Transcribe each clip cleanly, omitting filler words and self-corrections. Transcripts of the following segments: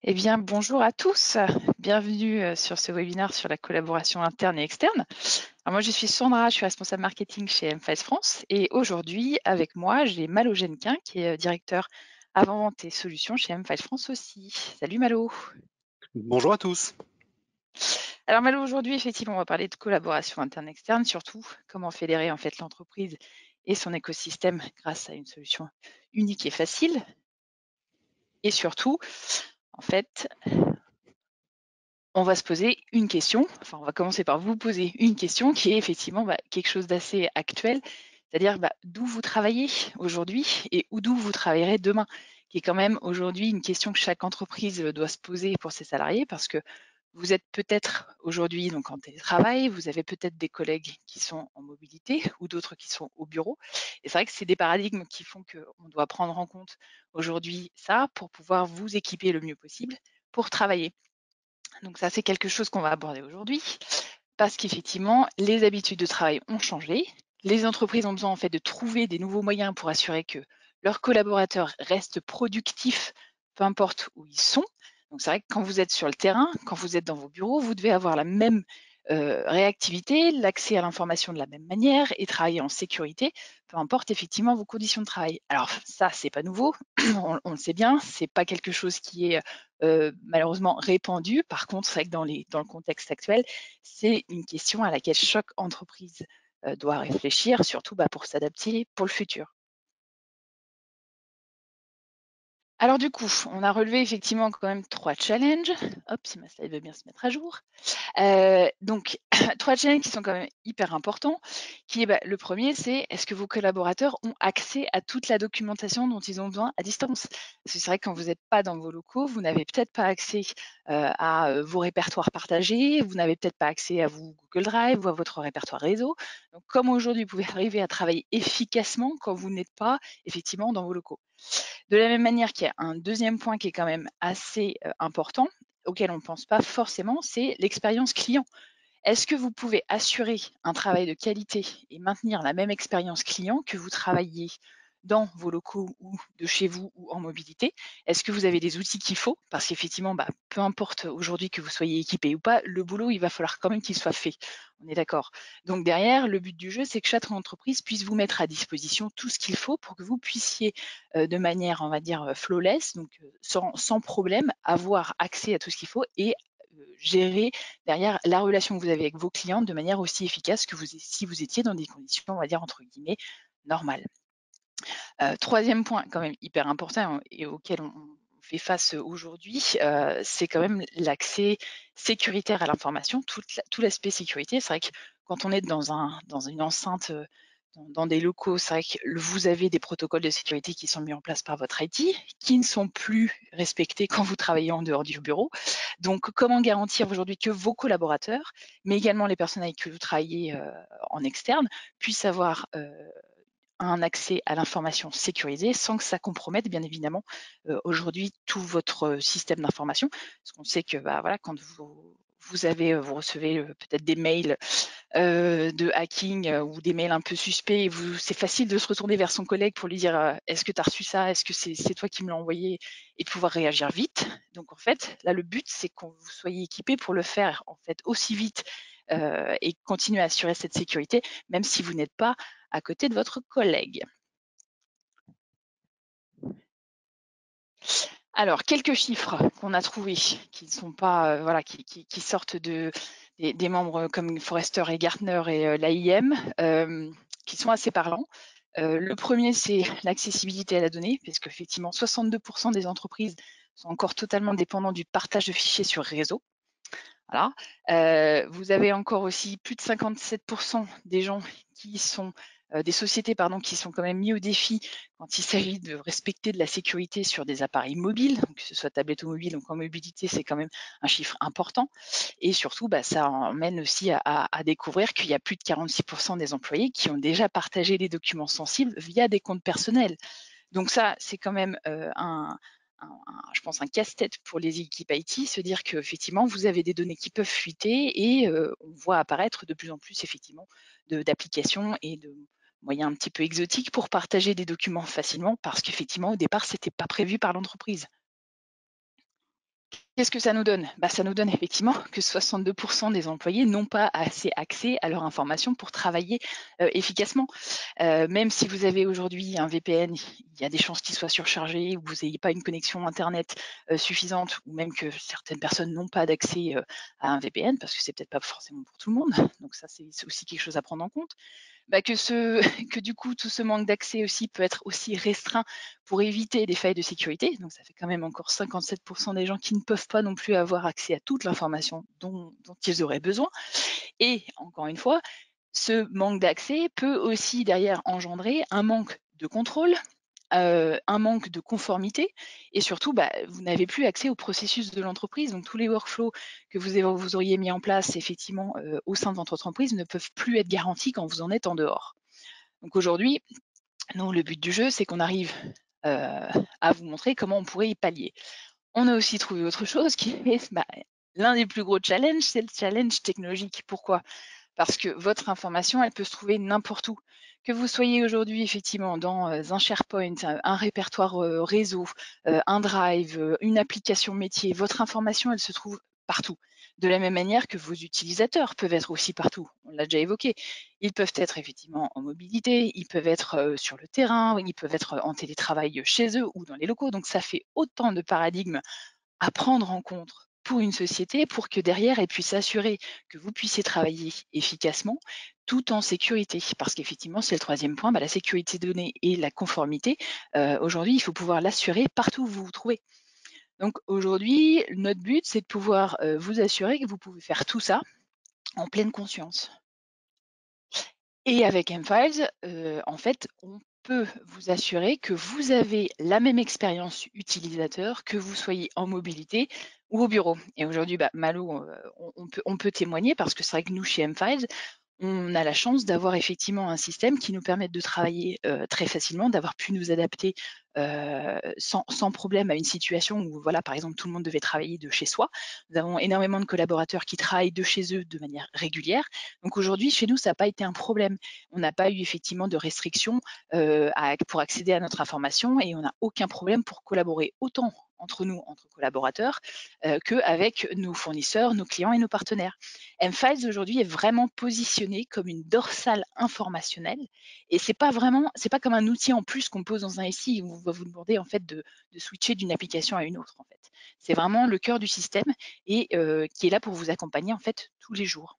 Eh bien, bonjour à tous. Bienvenue sur ce webinaire sur la collaboration interne et externe. Alors moi, je suis Sandra, je suis responsable marketing chez M5 France et aujourd'hui, avec moi, j'ai Malo Genquin qui est directeur avant-vente et solutions chez M5 France aussi. Salut Malo. Bonjour à tous. Alors Malo, aujourd'hui, effectivement, on va parler de collaboration interne-externe, surtout comment fédérer en fait l'entreprise et son écosystème grâce à une solution unique et facile. Et surtout, en fait, on va se poser une question, enfin on va commencer par vous poser une question qui est effectivement quelque chose d'assez actuel, c'est-à-dire d'où vous travaillez aujourd'hui et d'où vous travaillerez demain, qui est quand même aujourd'hui une question que chaque entreprise doit se poser pour ses salariés parce que vous êtes peut-être aujourd'hui donc en télétravail, vous avez peut-être des collègues qui sont en mobilité ou d'autres qui sont au bureau. Et c'est vrai que c'est des paradigmes qui font qu'on doit prendre en compte aujourd'hui ça pour pouvoir vous équiper le mieux possible pour travailler. Donc ça, c'est quelque chose qu'on va aborder aujourd'hui parce qu'effectivement, les habitudes de travail ont changé. Les entreprises ont besoin en fait de trouver des nouveaux moyens pour assurer que leurs collaborateurs restent productifs, peu importe où ils sont. Donc c'est vrai que quand vous êtes sur le terrain, quand vous êtes dans vos bureaux, vous devez avoir la même réactivité, l'accès à l'information de la même manière et travailler en sécurité, peu importe effectivement vos conditions de travail. Alors ça, c'est pas nouveau, on le sait bien, c'est pas quelque chose qui est malheureusement répandu. Par contre, c'est vrai que dans le contexte actuel, c'est une question à laquelle chaque entreprise doit réfléchir, surtout pour s'adapter pour le futur. Alors du coup, on a relevé effectivement quand même 3 challenges. Hop, si ma slide veut bien se mettre à jour. Donc 3 challenges qui sont quand même hyper importants, qui est, le premier, c'est est-ce que vos collaborateurs ont accès à toute la documentation dont ils ont besoin à distance? Parce que c'est vrai que quand vous n'êtes pas dans vos locaux, vous n'avez peut-être pas accès, à, vos répertoires partagés, vous n'avez peut-être pas accès à vous Google Drive ou à votre répertoire réseau. Donc comment aujourd'hui vous pouvez arriver à travailler efficacement quand vous n'êtes pas effectivement dans vos locaux? De la même manière qu'il y a un deuxième point qui est quand même assez, important, auquel on ne pense pas forcément, c'est l'expérience client. Est-ce que vous pouvez assurer un travail de qualité et maintenir la même expérience client que vous travaillez dans vos locaux ou de chez vous ou en mobilité? Est-ce que vous avez les outils qu'il faut? Parce qu'effectivement, peu importe aujourd'hui que vous soyez équipé ou pas, le boulot, il va falloir quand même qu'il soit fait. On est d'accord. Donc derrière, le but du jeu, c'est que chaque entreprise puisse vous mettre à disposition tout ce qu'il faut pour que vous puissiez, de manière, on va dire, flawless, donc sans problème, avoir accès à tout ce qu'il faut et gérer derrière la relation que vous avez avec vos clients de manière aussi efficace que si vous étiez dans des conditions, on va dire, entre guillemets, normales. 3e point quand même hyper important et auquel on fait face aujourd'hui, c'est quand même l'accès sécuritaire à l'information, tout l'aspect sécurité. C'est vrai que quand on est dans une enceinte, dans des locaux, c'est vrai que vous avez des protocoles de sécurité qui sont mis en place par votre IT, qui ne sont plus respectés quand vous travaillez en dehors du bureau. Donc comment garantir aujourd'hui que vos collaborateurs, mais également les personnes avec qui vous travaillez, en externe, puissent avoir, un accès à l'information sécurisée sans que ça compromette bien évidemment, aujourd'hui tout votre système d'information. Parce qu'on sait que, voilà, quand vous recevez, peut-être des mails, de hacking, ou des mails un peu suspects et c'est facile de se retourner vers son collègue pour lui dire, «Est-ce que tu as reçu ça? Est-ce que c'est toi qui me l'as envoyé?» et de pouvoir réagir vite. Donc en fait, là, le but, c'est que vous soyez équipés pour le faire, en fait, aussi vite, et continuer à assurer cette sécurité, même si vous n'êtes pas à côté de votre collègue. Alors, quelques chiffres qu'on a trouvés, qui ne sont pas, voilà, qui sortent des membres comme Forrester et Gartner et l'AIM, qui sont assez parlants. Le premier, c'est l'accessibilité à la donnée, puisqu'effectivement 62 des entreprises sont encore totalement dépendants du partage de fichiers sur réseau. Voilà. Vous avez encore aussi plus de 57 des gens qui sont des sociétés pardon, qui sont quand même mis au défi quand il s'agit de respecter de la sécurité sur des appareils mobiles, donc que ce soit tablette ou mobile, donc en mobilité, c'est quand même un chiffre important. Et surtout, ça emmène aussi à découvrir qu'il y a plus de 46 des employés qui ont déjà partagé les documents sensibles via des comptes personnels. Donc ça, c'est quand même je pense, un casse-tête pour les équipes IT, se dire qu'effectivement, vous avez des données qui peuvent fuiter et on voit apparaître de plus en plus effectivement d'applications et de moyens un petit peu exotiques pour partager des documents facilement parce qu'effectivement, au départ, c'était pas prévu par l'entreprise. Qu'est-ce que ça nous donne? Bah, ça nous donne effectivement que 62% des employés n'ont pas assez accès à leurs informations pour travailler, efficacement. Même si vous avez aujourd'hui un VPN, il y a des chances qu'il soit surchargé ou que vous n'ayez pas une connexion internet, suffisante ou même que certaines personnes n'ont pas d'accès, à un VPN parce que c'est peut-être pas forcément pour tout le monde. Donc ça, c'est aussi quelque chose à prendre en compte. Bah, que ce que du coup, tout ce manque d'accès aussi peut être aussi restreint pour éviter des failles de sécurité. Donc ça fait quand même encore 57% des gens qui ne peuvent pas non plus avoir accès à toute l'information dont ils auraient besoin. Et encore une fois, ce manque d'accès peut aussi derrière engendrer un manque de contrôle, un manque de conformité et surtout, bah, vous n'avez plus accès au processus de l'entreprise. Donc tous les workflows que vous auriez mis en place effectivement, au sein de votre entreprise ne peuvent plus être garantis quand vous en êtes en dehors. Donc aujourd'hui, nous, le but du jeu, c'est qu'on arrive, à vous montrer comment on pourrait y pallier. On a aussi trouvé autre chose qui est, bah, l'un des plus gros challenges, c'est le challenge technologique. Pourquoi? Parce que votre information, elle peut se trouver n'importe où. Que vous soyez aujourd'hui effectivement dans, un SharePoint, un répertoire, réseau, un Drive, une application métier, votre information, elle se trouve partout. De la même manière que vos utilisateurs peuvent être aussi partout. On l'a déjà évoqué. Ils peuvent être effectivement en mobilité, ils peuvent être, sur le terrain, ils peuvent être en télétravail, chez eux ou dans les locaux. Donc ça fait autant de paradigmes à prendre en compte pour une société, pour que derrière, elle puisse assurer que vous puissiez travailler efficacement, tout en sécurité. Parce qu'effectivement, c'est le troisième point, bah, la sécurité des données et la conformité. Aujourd'hui, il faut pouvoir l'assurer partout où vous vous trouvez. Donc aujourd'hui, notre but, c'est de pouvoir vous assurer que vous pouvez faire tout ça en pleine conscience. Et avec mFiles, en fait, on peut vous assurer que vous avez la même expérience utilisateur, que vous soyez en mobilité ou au bureau. Et aujourd'hui, bah, Malo, on peut témoigner parce que c'est vrai que nous, chez mFiles, on a la chance d'avoir effectivement un système qui nous permette de travailler, très facilement, d'avoir pu nous adapter, sans problème à une situation où voilà, par exemple, tout le monde devait travailler de chez soi. Nous avons énormément de collaborateurs qui travaillent de chez eux de manière régulière. Donc aujourd'hui, chez nous, ça n'a pas été un problème. On n'a pas eu effectivement de restrictions, pour accéder à notre information et on n'a aucun problème pour collaborer autant entre nous, entre collaborateurs, qu'avec nos fournisseurs, nos clients et nos partenaires. mFiles aujourd'hui est vraiment positionné comme une dorsale informationnelle et c'est pas comme un outil en plus qu'on pose dans un SI où on va vous demander en fait de switcher d'une application à une autre en fait. C'est vraiment le cœur du système et qui est là pour vous accompagner en fait tous les jours.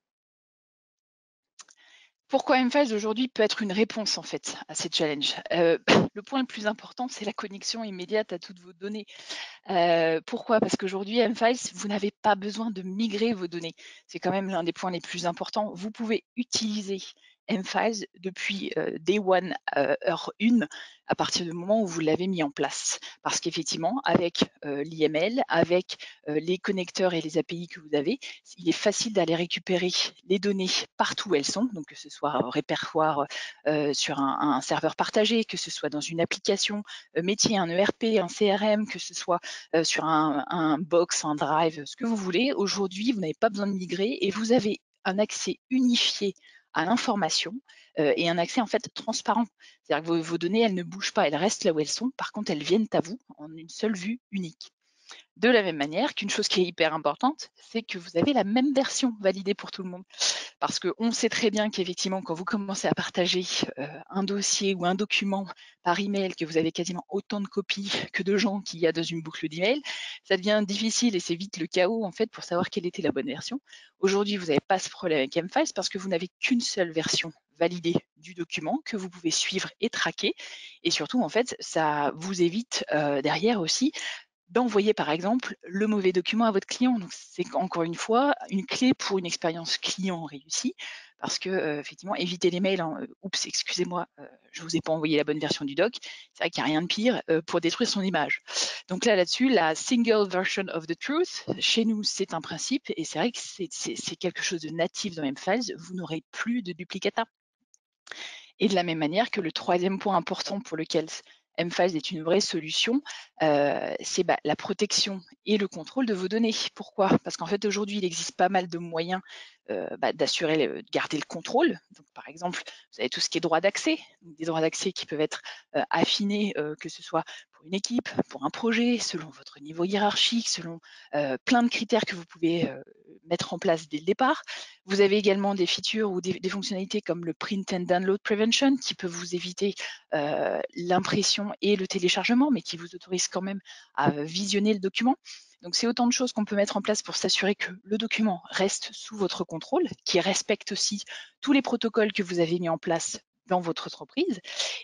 Pourquoi mFiles aujourd'hui peut être une réponse en fait à ces challenges? Le point le plus important, c'est la connexion immédiate à toutes vos données. Pourquoi? Parce qu'aujourd'hui, mFiles, vous n'avez pas besoin de migrer vos données. C'est quand même l'un des points les plus importants. Vous pouvez utiliser mFiles depuis, day one, heure 1, à partir du moment où vous l'avez mis en place. Parce qu'effectivement, avec, l'IML, avec, les connecteurs et les API que vous avez, il est facile d'aller récupérer les données partout où elles sont, donc que ce soit un répertoire, sur un serveur partagé, que ce soit dans une application, métier, un ERP, un CRM, que ce soit sur un box, un drive, ce que vous voulez. Aujourd'hui, vous n'avez pas besoin de migrer et vous avez un accès unifié à l'information et un accès en fait transparent. C'est-à-dire que vos données, elles ne bougent pas, elles restent là où elles sont. Par contre, elles viennent à vous en une seule vue unique. De la même manière qu'une chose qui est hyper importante, c'est que vous avez la même version validée pour tout le monde. Parce qu'on sait très bien qu'effectivement, quand vous commencez à partager un dossier ou un document par email, que vous avez quasiment autant de copies que de gens qu'il y a dans une boucle d'email, ça devient difficile et c'est vite le chaos en fait pour savoir quelle était la bonne version. Aujourd'hui, vous n'avez pas ce problème avec mFiles parce que vous n'avez qu'une seule version validée du document que vous pouvez suivre et traquer. Et surtout, en fait, ça vous évite derrière aussi d'envoyer par exemple le mauvais document à votre client. Donc c'est encore une fois une clé pour une expérience client réussie parce que, effectivement éviter les mails en, «Oups, excusez-moi, je vous ai pas envoyé la bonne version du doc». C'est vrai qu'il y a rien de pire, pour détruire son image. Donc là-dessus, la single version of the truth, chez nous, c'est un principe et c'est vrai que c'est quelque chose de natif dans mFiles. Vous n'aurez plus de duplicata. Et de la même manière que le troisième point important pour lequel mFiles est une vraie solution, c'est, bah, la protection et le contrôle de vos données. Pourquoi? Parce qu'en fait, aujourd'hui, il existe pas mal de moyens, bah, d'assurer de garder le contrôle. Donc par exemple, vous avez tout ce qui est droit d'accès, donc des droits d'accès qui peuvent être, affinés, que ce soit pour une équipe, pour un projet, selon votre niveau hiérarchique, selon plein de critères que vous pouvez mettre en place dès le départ. Vous avez également des features ou des fonctionnalités comme le Print and Download Prevention qui peut vous éviter l'impression et le téléchargement, mais qui vous autorise quand même à visionner le document. Donc c'est autant de choses qu'on peut mettre en place pour s'assurer que le document reste sous votre contrôle, qui respecte aussi tous les protocoles que vous avez mis en place dans votre entreprise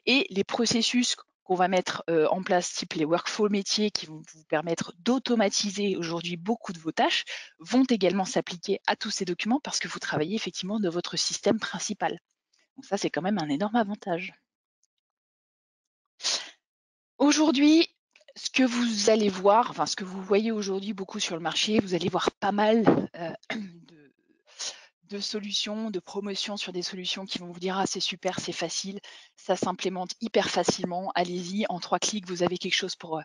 et les processus qu'on va mettre en place, type les workflows métiers qui vont vous permettre d'automatiser aujourd'hui beaucoup de vos tâches, vont également s'appliquer à tous ces documents parce que vous travaillez effectivement de votre système principal. Donc ça, c'est quand même un énorme avantage. Aujourd'hui, ce que vous allez voir, enfin ce que vous voyez aujourd'hui beaucoup sur le marché, vous allez voir pas mal de, de solutions, de promotions sur des solutions qui vont vous dire: «Ah, c'est super, c'est facile, ça s'implémente hyper facilement, allez-y, en 3 clics, vous avez quelque chose pour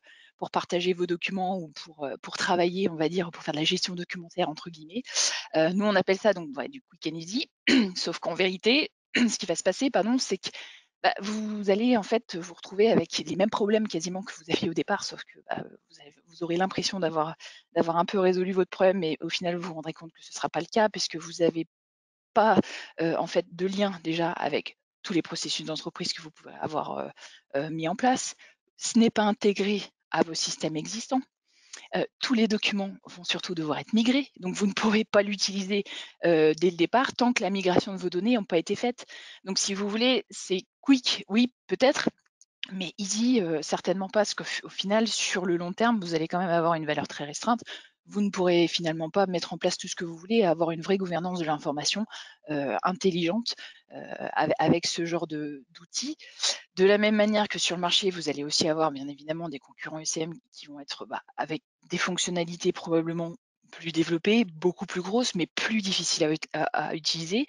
partager vos documents ou pour travailler, on va dire, pour faire de la gestion documentaire» entre guillemets. Nous, on appelle ça donc du quick and easy, sauf qu'en vérité, ce qui va se passer, pardon, c'est que vous allez en fait vous retrouver avec les mêmes problèmes quasiment que vous aviez au départ, sauf que vous aurez l'impression d'avoir un peu résolu votre problème, mais au final, vous vous rendrez compte que ce ne sera pas le cas puisque vous n'avez pas en fait de lien déjà avec tous les processus d'entreprise que vous pouvez avoir mis en place. Ce n'est pas intégré à vos systèmes existants. Tous les documents vont surtout devoir être migrés, donc vous ne pourrez pas l'utiliser dès le départ tant que la migration de vos données n'ont pas été faites. Donc si vous voulez, c'est quick, oui, peut-être, mais easy, certainement pas, parce qu'au final, sur le long terme, vous allez quand même avoir une valeur très restreinte. Vous ne pourrez finalement pas mettre en place tout ce que vous voulez et avoir une vraie gouvernance de l'information intelligente avec ce genre d'outils. De la même manière que sur le marché, vous allez aussi avoir bien évidemment des concurrents UCM qui vont être avec des fonctionnalités probablement plus développées, beaucoup plus grosses, mais plus difficiles à utiliser,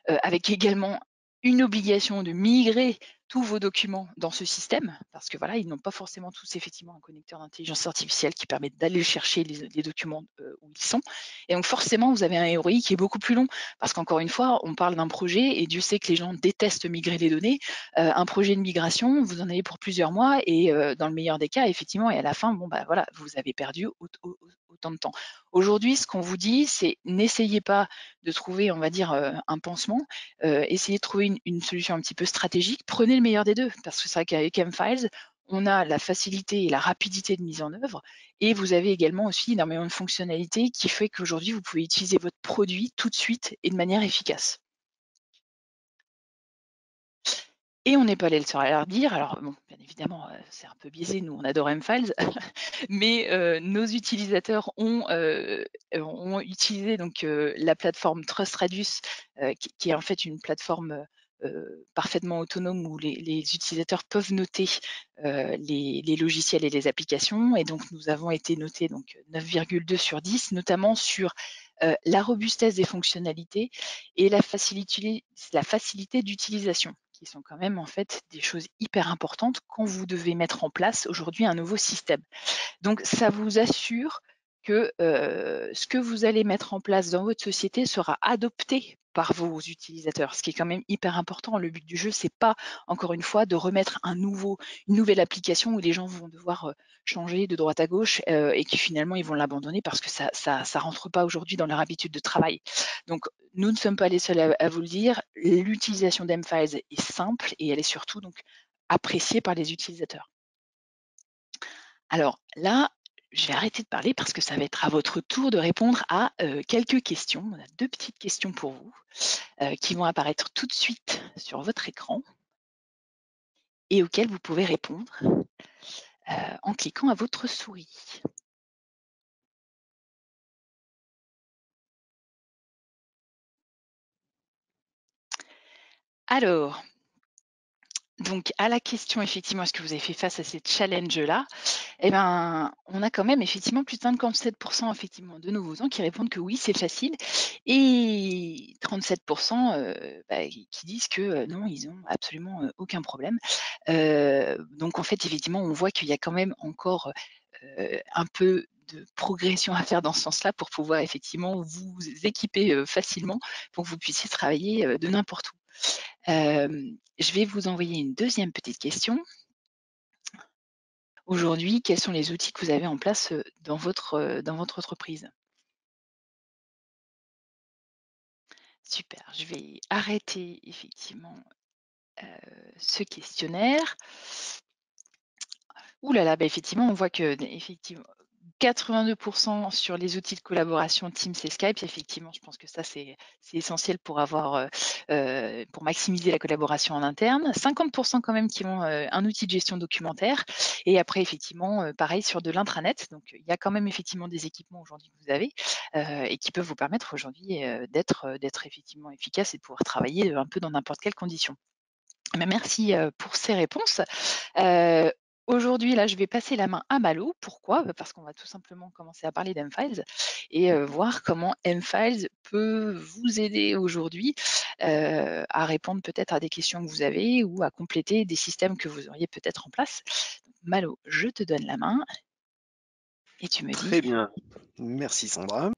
avec également une obligation de migrer tous vos documents dans ce système, parce que voilà, ils n'ont pas forcément tous effectivement un connecteur d'intelligence artificielle qui permet d'aller chercher les documents où ils sont. Et donc forcément, vous avez un ROI qui est beaucoup plus long, parce qu'encore une fois, on parle d'un projet, et Dieu sait que les gens détestent migrer les données. Un projet de migration, vous en avez pour plusieurs mois, et dans le meilleur des cas, effectivement, et à la fin, bon bah voilà, vous avez perdu autant de temps. Aujourd'hui, ce qu'on vous dit, c'est n'essayez pas de trouver, on va dire, un pansement, essayez de trouver une solution un petit peu stratégique. Prenez le meilleur des deux, parce que c'est vrai qu'avec M-Files, on a la facilité et la rapidité de mise en œuvre, et vous avez également aussi énormément de fonctionnalités qui fait qu'aujourd'hui, vous pouvez utiliser votre produit tout de suite et de manière efficace. Et on n'est pas les seuls à le dire. Alors bon, bien évidemment, c'est un peu biaisé, nous on adore M-Files, mais nos utilisateurs ont utilisé donc la plateforme TrustRadius, qui est en fait une plateforme parfaitement autonome où les utilisateurs peuvent noter les logiciels et les applications. Et donc nous avons été notés donc 9,2 sur 10, notamment sur la robustesse des fonctionnalités et la facilité d'utilisation, qui sont quand même en fait des choses hyper importantes quand vous devez mettre en place aujourd'hui un nouveau système. Donc ça vous assure que ce que vous allez mettre en place dans votre société sera adopté par vos utilisateurs, ce qui est quand même hyper important. Le but du jeu, c'est pas, encore une fois, de remettre une nouvelle application où les gens vont devoir changer de droite à gauche et qui finalement ils vont l'abandonner parce que ça rentre pas aujourd'hui dans leur habitude de travail. Donc nous ne sommes pas les seuls à vous le dire. L'utilisation d'M-Files est simple et elle est surtout donc appréciée par les utilisateurs. Alors là, je vais arrêter de parler parce que ça va être à votre tour de répondre à quelques questions. On a deux petites questions pour vous qui vont apparaître tout de suite sur votre écran et auxquelles vous pouvez répondre en cliquant à votre souris. Alors, donc à la question effectivement, est-ce que vous avez fait face à ces challenges-là? Eh ben, on a quand même effectivement plus de 57 effectivement de nos votants qui répondent que oui, c'est facile, et 37 qui disent que, non, ils ont absolument, aucun problème. Donc en fait, effectivement, on voit qu'il y a quand même encore, un peu de progression à faire dans ce sens-là pour pouvoir effectivement vous équiper, facilement pour que vous puissiez travailler, de n'importe où. Je vais vous envoyer une deuxième petite question. Aujourd'hui, quels sont les outils que vous avez en place, dans votre entreprise? Super, je vais arrêter effectivement, heu, ce questionnaire. Ouh là là, bah, effectivement, on voit que d effectivement 82 sur les outils de collaboration Teams et Skype. Effectivement, je pense que ça, c'est essentiel pour avoir, pour maximiser la collaboration en interne. 50 quand même qui ont, un outil de gestion documentaire et après effectivement, pareil sur de l'intranet. Donc il y a quand même effectivement des équipements aujourd'hui que vous avez, et qui peuvent vous permettre aujourd'hui, d'être effectivement efficace et de pouvoir travailler, un peu dans n'importe quelle condition. Bah, merci, pour ces réponses. Heu, Aujourd'hui, là, je vais passer la main à Malo. Pourquoi? Bah, parce qu'on va tout simplement commencer à parler d'Mfiles et voir comment Mfiles peut vous aider aujourd'hui, à répondre peut-être à des questions que vous avez ou à compléter des systèmes que vous auriez peut-être en place. Malo, je te donne la main et tu me dis Très bien, merci Sandra.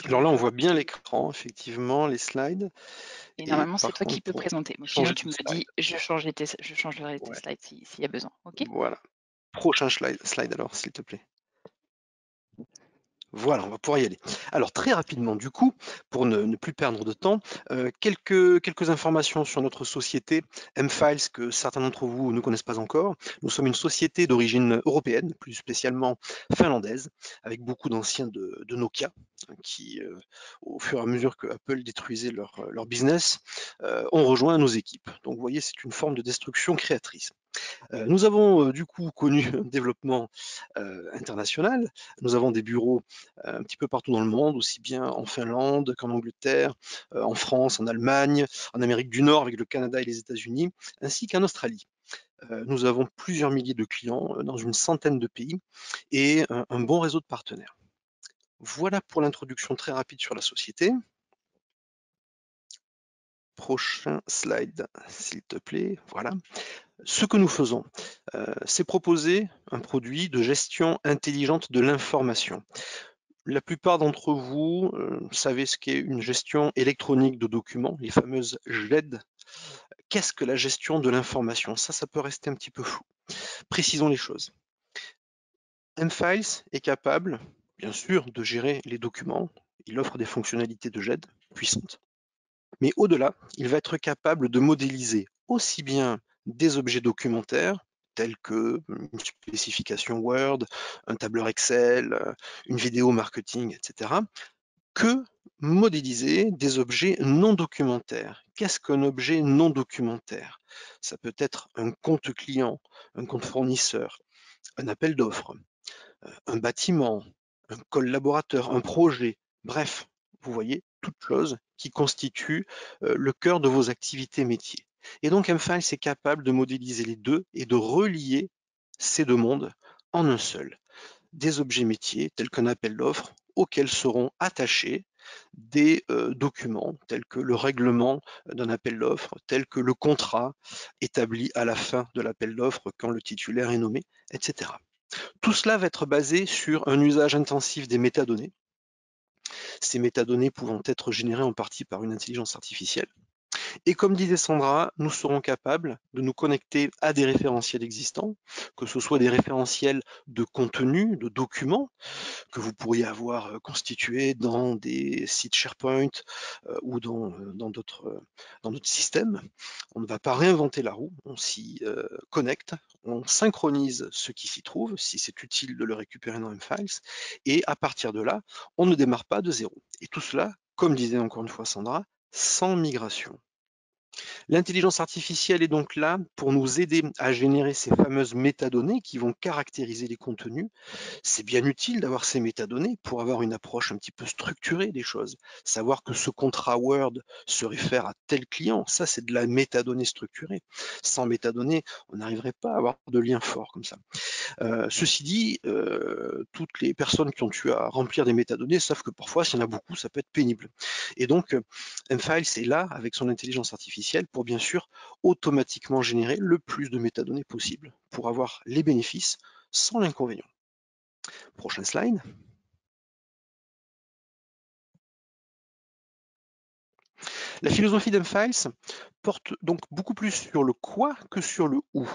Alors là, on voit bien l'écran, effectivement, les slides. et Et normalement, c'est par toi qui contre, peux pour présenter. Moi, sinon, changer tu de me slide, dis, je changerai tes ouais, slides s'il y a besoin. OK? voilà. Prochain slide alors, s'il te plaît. Voilà, on va pouvoir y aller. Alors très rapidement, du coup, pour ne plus perdre de temps, quelques informations sur notre société Mfiles que certains d'entre vous ne connaissent pas encore. Nous sommes une société d'origine européenne, plus spécialement finlandaise, avec beaucoup d'anciens de Nokia qui, au fur et à mesure que Apple détruisait leur business, ont rejoint nos équipes. Donc vous voyez, c'est une forme de destruction créatrice. Nous avons du coup connu un développement international. Nous avons des bureaux un petit peu partout dans le monde, aussi bien en Finlande qu'en Angleterre, en France, en Allemagne, en Amérique du Nord avec le Canada et les États-Unis, ainsi qu'en Australie. Nous avons plusieurs milliers de clients dans une centaine de pays et un bon réseau de partenaires. Voilà pour l'introduction très rapide sur la société. Prochain slide, s'il te plaît. Voilà. Ce que nous faisons, c'est proposer un produit de gestion intelligente de l'information. La plupart d'entre vous savez ce qu'est une gestion électronique de documents, les fameuses GED. Qu'est-ce que la gestion de l'information? Ça peut rester un petit peu flou. Précisons les choses. Mfiles est capable, bien sûr, de gérer les documents. Il offre des fonctionnalités de GED puissantes. Mais au-delà, il va être capable de modéliser aussi bien des objets documentaires, tels que une spécification Word, un tableur Excel, une vidéo marketing, etc., que modéliser des objets non documentaires. Qu'est-ce qu'un objet non documentaire? Ça peut être un compte client, un compte fournisseur, un appel d'offres, un bâtiment, un collaborateur, un projet, bref, vous voyez, toute chose qui constitue le cœur de vos activités métiers. Et donc Mfiles est capable de modéliser les deux et de relier ces deux mondes en un seul. Des objets métiers tels qu'un appel d'offres auxquels seront attachés des documents tels que le règlement d'un appel d'offres, tels que le contrat établi à la fin de l'appel d'offres quand le titulaire est nommé, etc. Tout cela va être basé sur un usage intensif des métadonnées, ces métadonnées pouvant être générées en partie par une intelligence artificielle. Et comme disait Sandra, nous serons capables de nous connecter à des référentiels existants, que ce soit des référentiels de contenu, de documents, que vous pourriez avoir constitués dans des sites SharePoint ou dans d'autres systèmes. On ne va pas réinventer la roue, on s'y connecte, on synchronise ce qui s'y trouve, si c'est utile de le récupérer dans Mfiles, et à partir de là, on ne démarre pas de zéro. Et tout cela, comme disait encore une fois Sandra, sans migration. L'intelligence artificielle est donc là pour nous aider à générer ces fameuses métadonnées qui vont caractériser les contenus. C'est bien utile d'avoir ces métadonnées pour avoir une approche un petit peu structurée des choses. Savoir que ce contrat Word se réfère à tel client, ça c'est de la métadonnée structurée. Sans métadonnées, on n'arriverait pas à avoir de lien fort comme ça. Ceci dit, toutes les personnes qui ont eu à remplir des métadonnées savent que parfois, s'il y en a beaucoup, ça peut être pénible. Et donc, Mfiles est là, avec son intelligence artificielle, pour bien sûr automatiquement générer le plus de métadonnées possible, pour avoir les bénéfices sans l'inconvénient. Prochain slide. La philosophie d'M-Files porte donc beaucoup plus sur le quoi que sur le où.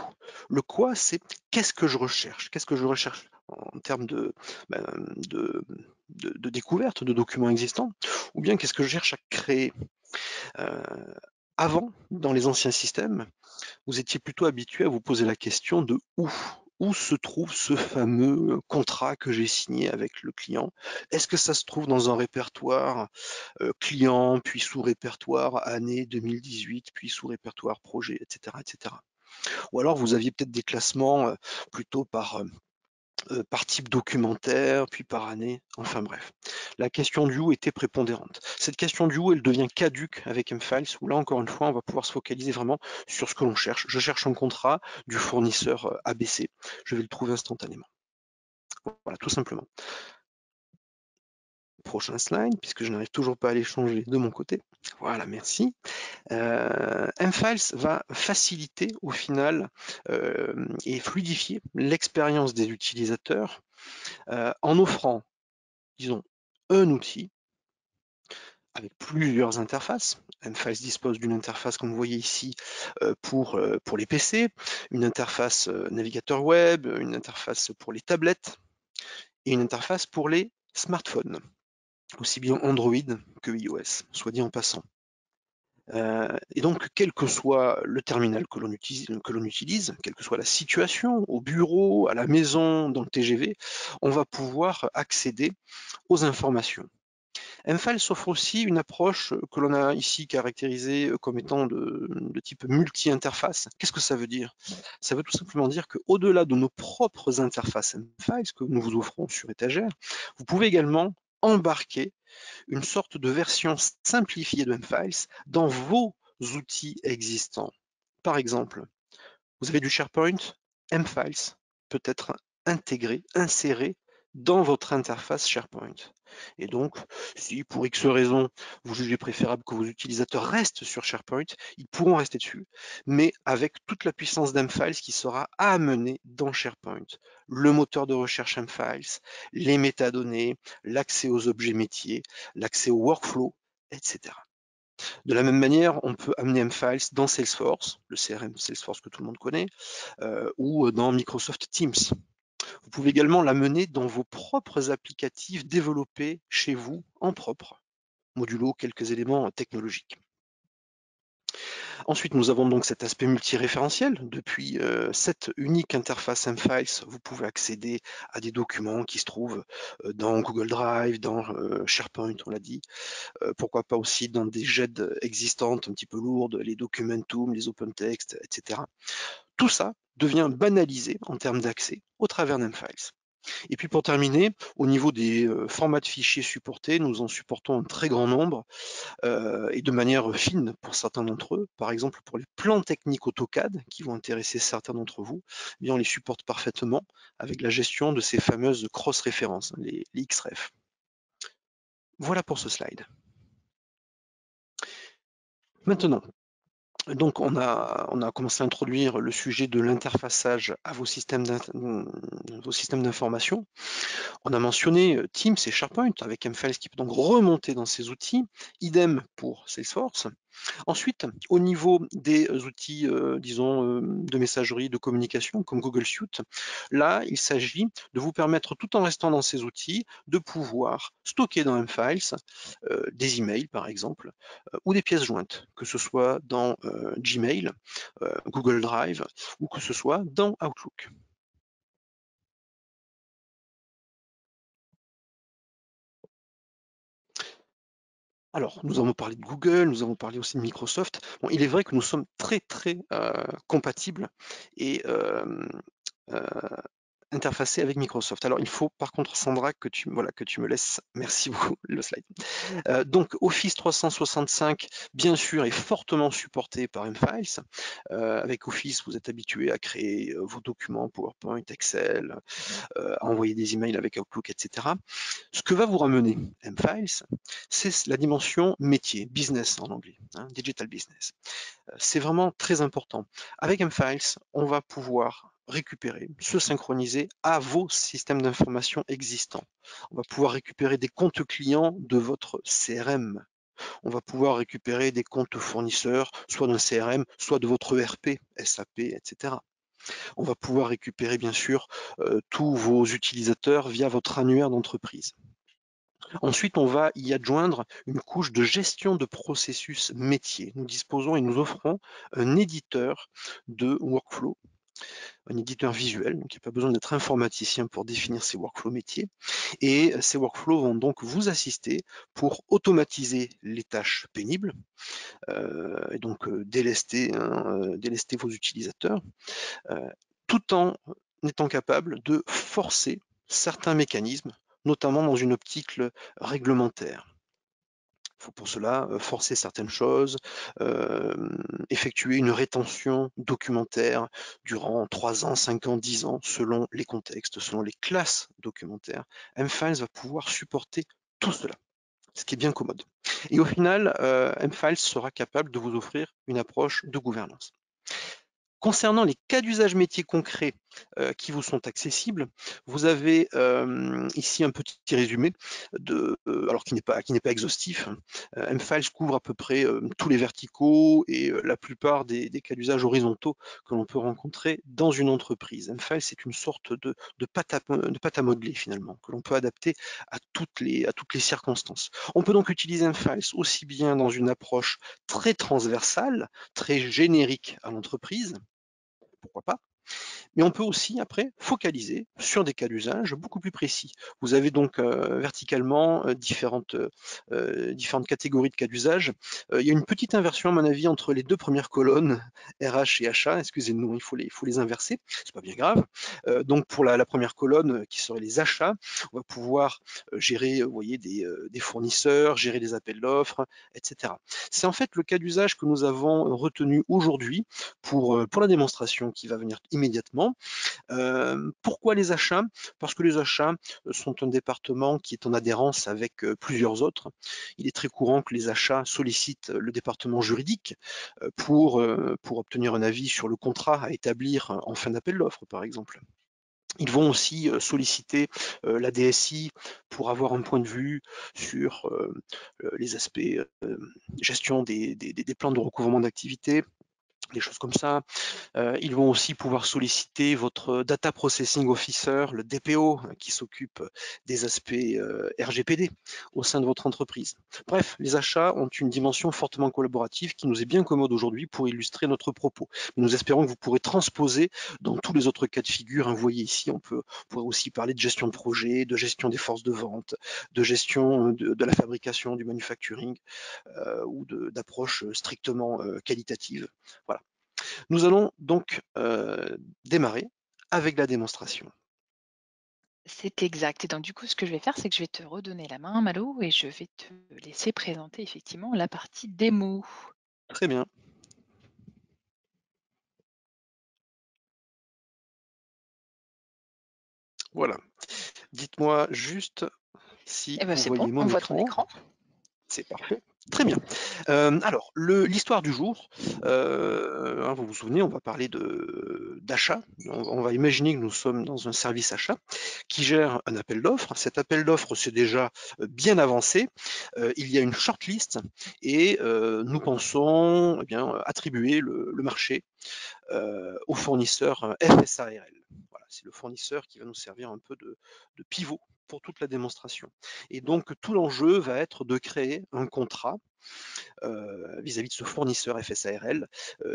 Le quoi, c'est qu'est-ce que je recherche? Qu'est-ce que je recherche en termes ben, de, de découverte de documents existants? Ou bien qu'est-ce que je cherche à créer? Euh, Avant, dans les anciens systèmes, vous étiez plutôt habitué à vous poser la question de où. Où se trouve ce fameux contrat que j'ai signé avec le client? Est-ce que ça se trouve dans un répertoire client, puis sous-répertoire année 2018, puis sous-répertoire projet, etc., etc. Ou alors vous aviez peut-être des classements plutôt par type documentaire, puis par année, enfin bref. La question du où était prépondérante. Cette question du où, elle devient caduque avec M-Files, où là encore une fois, on va pouvoir se focaliser vraiment sur ce que l'on cherche. Je cherche un contrat du fournisseur ABC, je vais le trouver instantanément. Voilà, tout simplement. Prochain slide, puisque je n'arrive toujours pas à les changer de mon côté. Voilà, merci. M-Files va faciliter au final et fluidifier l'expérience des utilisateurs en offrant, disons, un outil avec plusieurs interfaces. M-Files dispose d'une interface, comme vous voyez ici, pour les PC, une interface navigateur web, une interface pour les tablettes et une interface pour les smartphones, aussi bien Android que iOS, soit dit en passant. Et donc, quel que soit le terminal que l'on utilise, quelle que soit la situation, au bureau, à la maison, dans le TGV, on va pouvoir accéder aux informations. M-Files offre aussi une approche que l'on a ici caractérisée comme étant de type multi-interface. Qu'est-ce que ça veut dire? Ça veut tout simplement dire qu'au-delà de nos propres interfaces M-Files que nous vous offrons sur étagère, vous pouvez également embarquer une sorte de version simplifiée de M-Files dans vos outils existants. Par exemple, vous avez du SharePoint, M-Files peut être intégré, inséré dans votre interface SharePoint. Et donc, si pour X raisons, vous jugez préférable que vos utilisateurs restent sur SharePoint, ils pourront rester dessus, mais avec toute la puissance d'M-Files qui sera amenée dans SharePoint. Le moteur de recherche M-Files, les métadonnées, l'accès aux objets métiers, l'accès au workflow, etc. De la même manière, on peut amener M-Files dans Salesforce, le CRM Salesforce que tout le monde connaît, ou dans Microsoft Teams. Vous pouvez également l'amener dans vos propres applicatifs développés chez vous en propre, modulo quelques éléments technologiques. Ensuite, nous avons donc cet aspect multiréférentiel. Depuis cette unique interface M-Files, vous pouvez accéder à des documents qui se trouvent dans Google Drive, dans SharePoint, on l'a dit, pourquoi pas aussi dans des GED existantes un petit peu lourdes, les Documentum, les OpenText, etc. Tout ça devient banalisé en termes d'accès au travers d'M-Files. Et puis pour terminer, au niveau des formats de fichiers supportés, nous en supportons un très grand nombre et de manière fine pour certains d'entre eux. Par exemple, pour les plans techniques AutoCAD qui vont intéresser certains d'entre vous, eh bien on les supporte parfaitement avec la gestion de ces fameuses cross-références, les XREF. Voilà pour ce slide. Maintenant, donc on a commencé à introduire le sujet de l'interfaçage à vos systèmes d'information. On a mentionné Teams et SharePoint avec M-Files qui peut donc remonter dans ces outils. Idem pour Salesforce. Ensuite, au niveau des outils, disons, de messagerie, de communication, comme Google Suite, là, il s'agit de vous permettre, tout en restant dans ces outils, de pouvoir stocker dans M-Files des emails, par exemple, ou des pièces jointes, que ce soit dans Gmail, Google Drive, ou que ce soit dans Outlook. Alors, nous avons parlé de Google, nous avons parlé aussi de Microsoft. Bon, il est vrai que nous sommes très compatibles et interfacés avec Microsoft. Alors, il faut par contre, Sandra, que tu me laisses, merci beaucoup, le slide. Donc, Office 365, bien sûr, est fortement supporté par M-Files. Avec Office, vous êtes habitué à créer vos documents PowerPoint, Excel, à envoyer des emails avec Outlook, etc. Ce que va vous ramener M-Files, c'est la dimension métier, business en anglais, hein, digital business. C'est vraiment très important. Avec M-Files, on va pouvoir récupérer, se synchroniser à vos systèmes d'information existants. On va pouvoir récupérer des comptes clients de votre CRM. On va pouvoir récupérer des comptes fournisseurs, soit d'un CRM, soit de votre ERP, SAP, etc. On va pouvoir récupérer bien sûr tous vos utilisateurs via votre annuaire d'entreprise. Ensuite, on va y adjoindre une couche de gestion de processus métier. Nous disposons et nous offrons un éditeur de workflow, un éditeur visuel, donc il n'y a pas besoin d'être informaticien pour définir ces workflows métiers. Et ces workflows vont donc vous assister pour automatiser les tâches pénibles, et donc délester vos utilisateurs, tout en étant capable de forcer certains mécanismes, notamment dans une optique réglementaire. Il faut pour cela forcer certaines choses, effectuer une rétention documentaire durant 3 ans, 5 ans, 10 ans, selon les contextes, selon les classes documentaires. mFiles va pouvoir supporter tout cela, ce qui est bien commode. Et au final, mFiles sera capable de vous offrir une approche de gouvernance. Concernant les cas d'usage métier concrets qui vous sont accessibles, vous avez ici un petit résumé alors qui n'est pas exhaustif. mFiles couvre à peu près tous les verticaux et la plupart des cas d'usage horizontaux que l'on peut rencontrer dans une entreprise. mFiles, c'est une sorte de pâte à modeler finalement, que l'on peut adapter à toutes les circonstances. On peut donc utiliser mFiles aussi bien dans une approche très transversale, très générique à l'entreprise, pourquoi pas, mais on peut aussi après focaliser sur des cas d'usage beaucoup plus précis. Vous avez donc verticalement différentes catégories de cas d'usage. Il y a une petite inversion à mon avis entre les deux premières colonnes, RH et achat, excusez-nous, il faut les inverser, c'est pas bien grave. Donc pour la première colonne qui serait les achats, on va pouvoir gérer vous voyez, des fournisseurs, gérer des appels d'offres, etc. C'est en fait le cas d'usage que nous avons retenu aujourd'hui pour la démonstration qui va venir immédiatement. Pourquoi les achats? Parce que les achats sont un département qui est en adhérence avec plusieurs autres. Il est très courant que les achats sollicitent le département juridique pour obtenir un avis sur le contrat à établir en fin d'appel d'offres, par exemple. Ils vont aussi solliciter la DSI pour avoir un point de vue sur les aspects gestion des plans de recouvrement d'activité, des choses comme ça. Ils vont aussi pouvoir solliciter votre Data Processing Officer, le DPO, qui s'occupe des aspects RGPD au sein de votre entreprise. Bref, les achats ont une dimension fortement collaborative qui nous est bien commode aujourd'hui pour illustrer notre propos. Nous espérons que vous pourrez transposer dans tous les autres cas de figure. Vous voyez ici, on pourrait aussi parler de gestion de projet, de gestion des forces de vente, de gestion de la fabrication, du manufacturing, ou d'approche strictement qualitative. Voilà. Nous allons donc démarrer avec la démonstration. C'est exact. Et donc, du coup, ce que je vais faire, c'est que je vais te redonner la main, Malo, et je vais te laisser présenter effectivement la partie démo. Très bien. Voilà. Dites-moi juste si Eh ben, vous c'est bon, voyez on mon voit ton écran. écran. C'est parfait. Très bien. Alors, l'histoire du jour, vous vous souvenez, on va parler d'achat. On va imaginer que nous sommes dans un service achat qui gère un appel d'offres. Cet appel d'offres, c'est déjà bien avancé. Il y a une shortlist et nous pensons attribuer le marché au fournisseur FSARL. Voilà, c'est le fournisseur qui va nous servir un peu de pivot pour toute la démonstration. Et donc tout l'enjeu va être de créer un contrat vis-à-vis de ce fournisseur FSARL,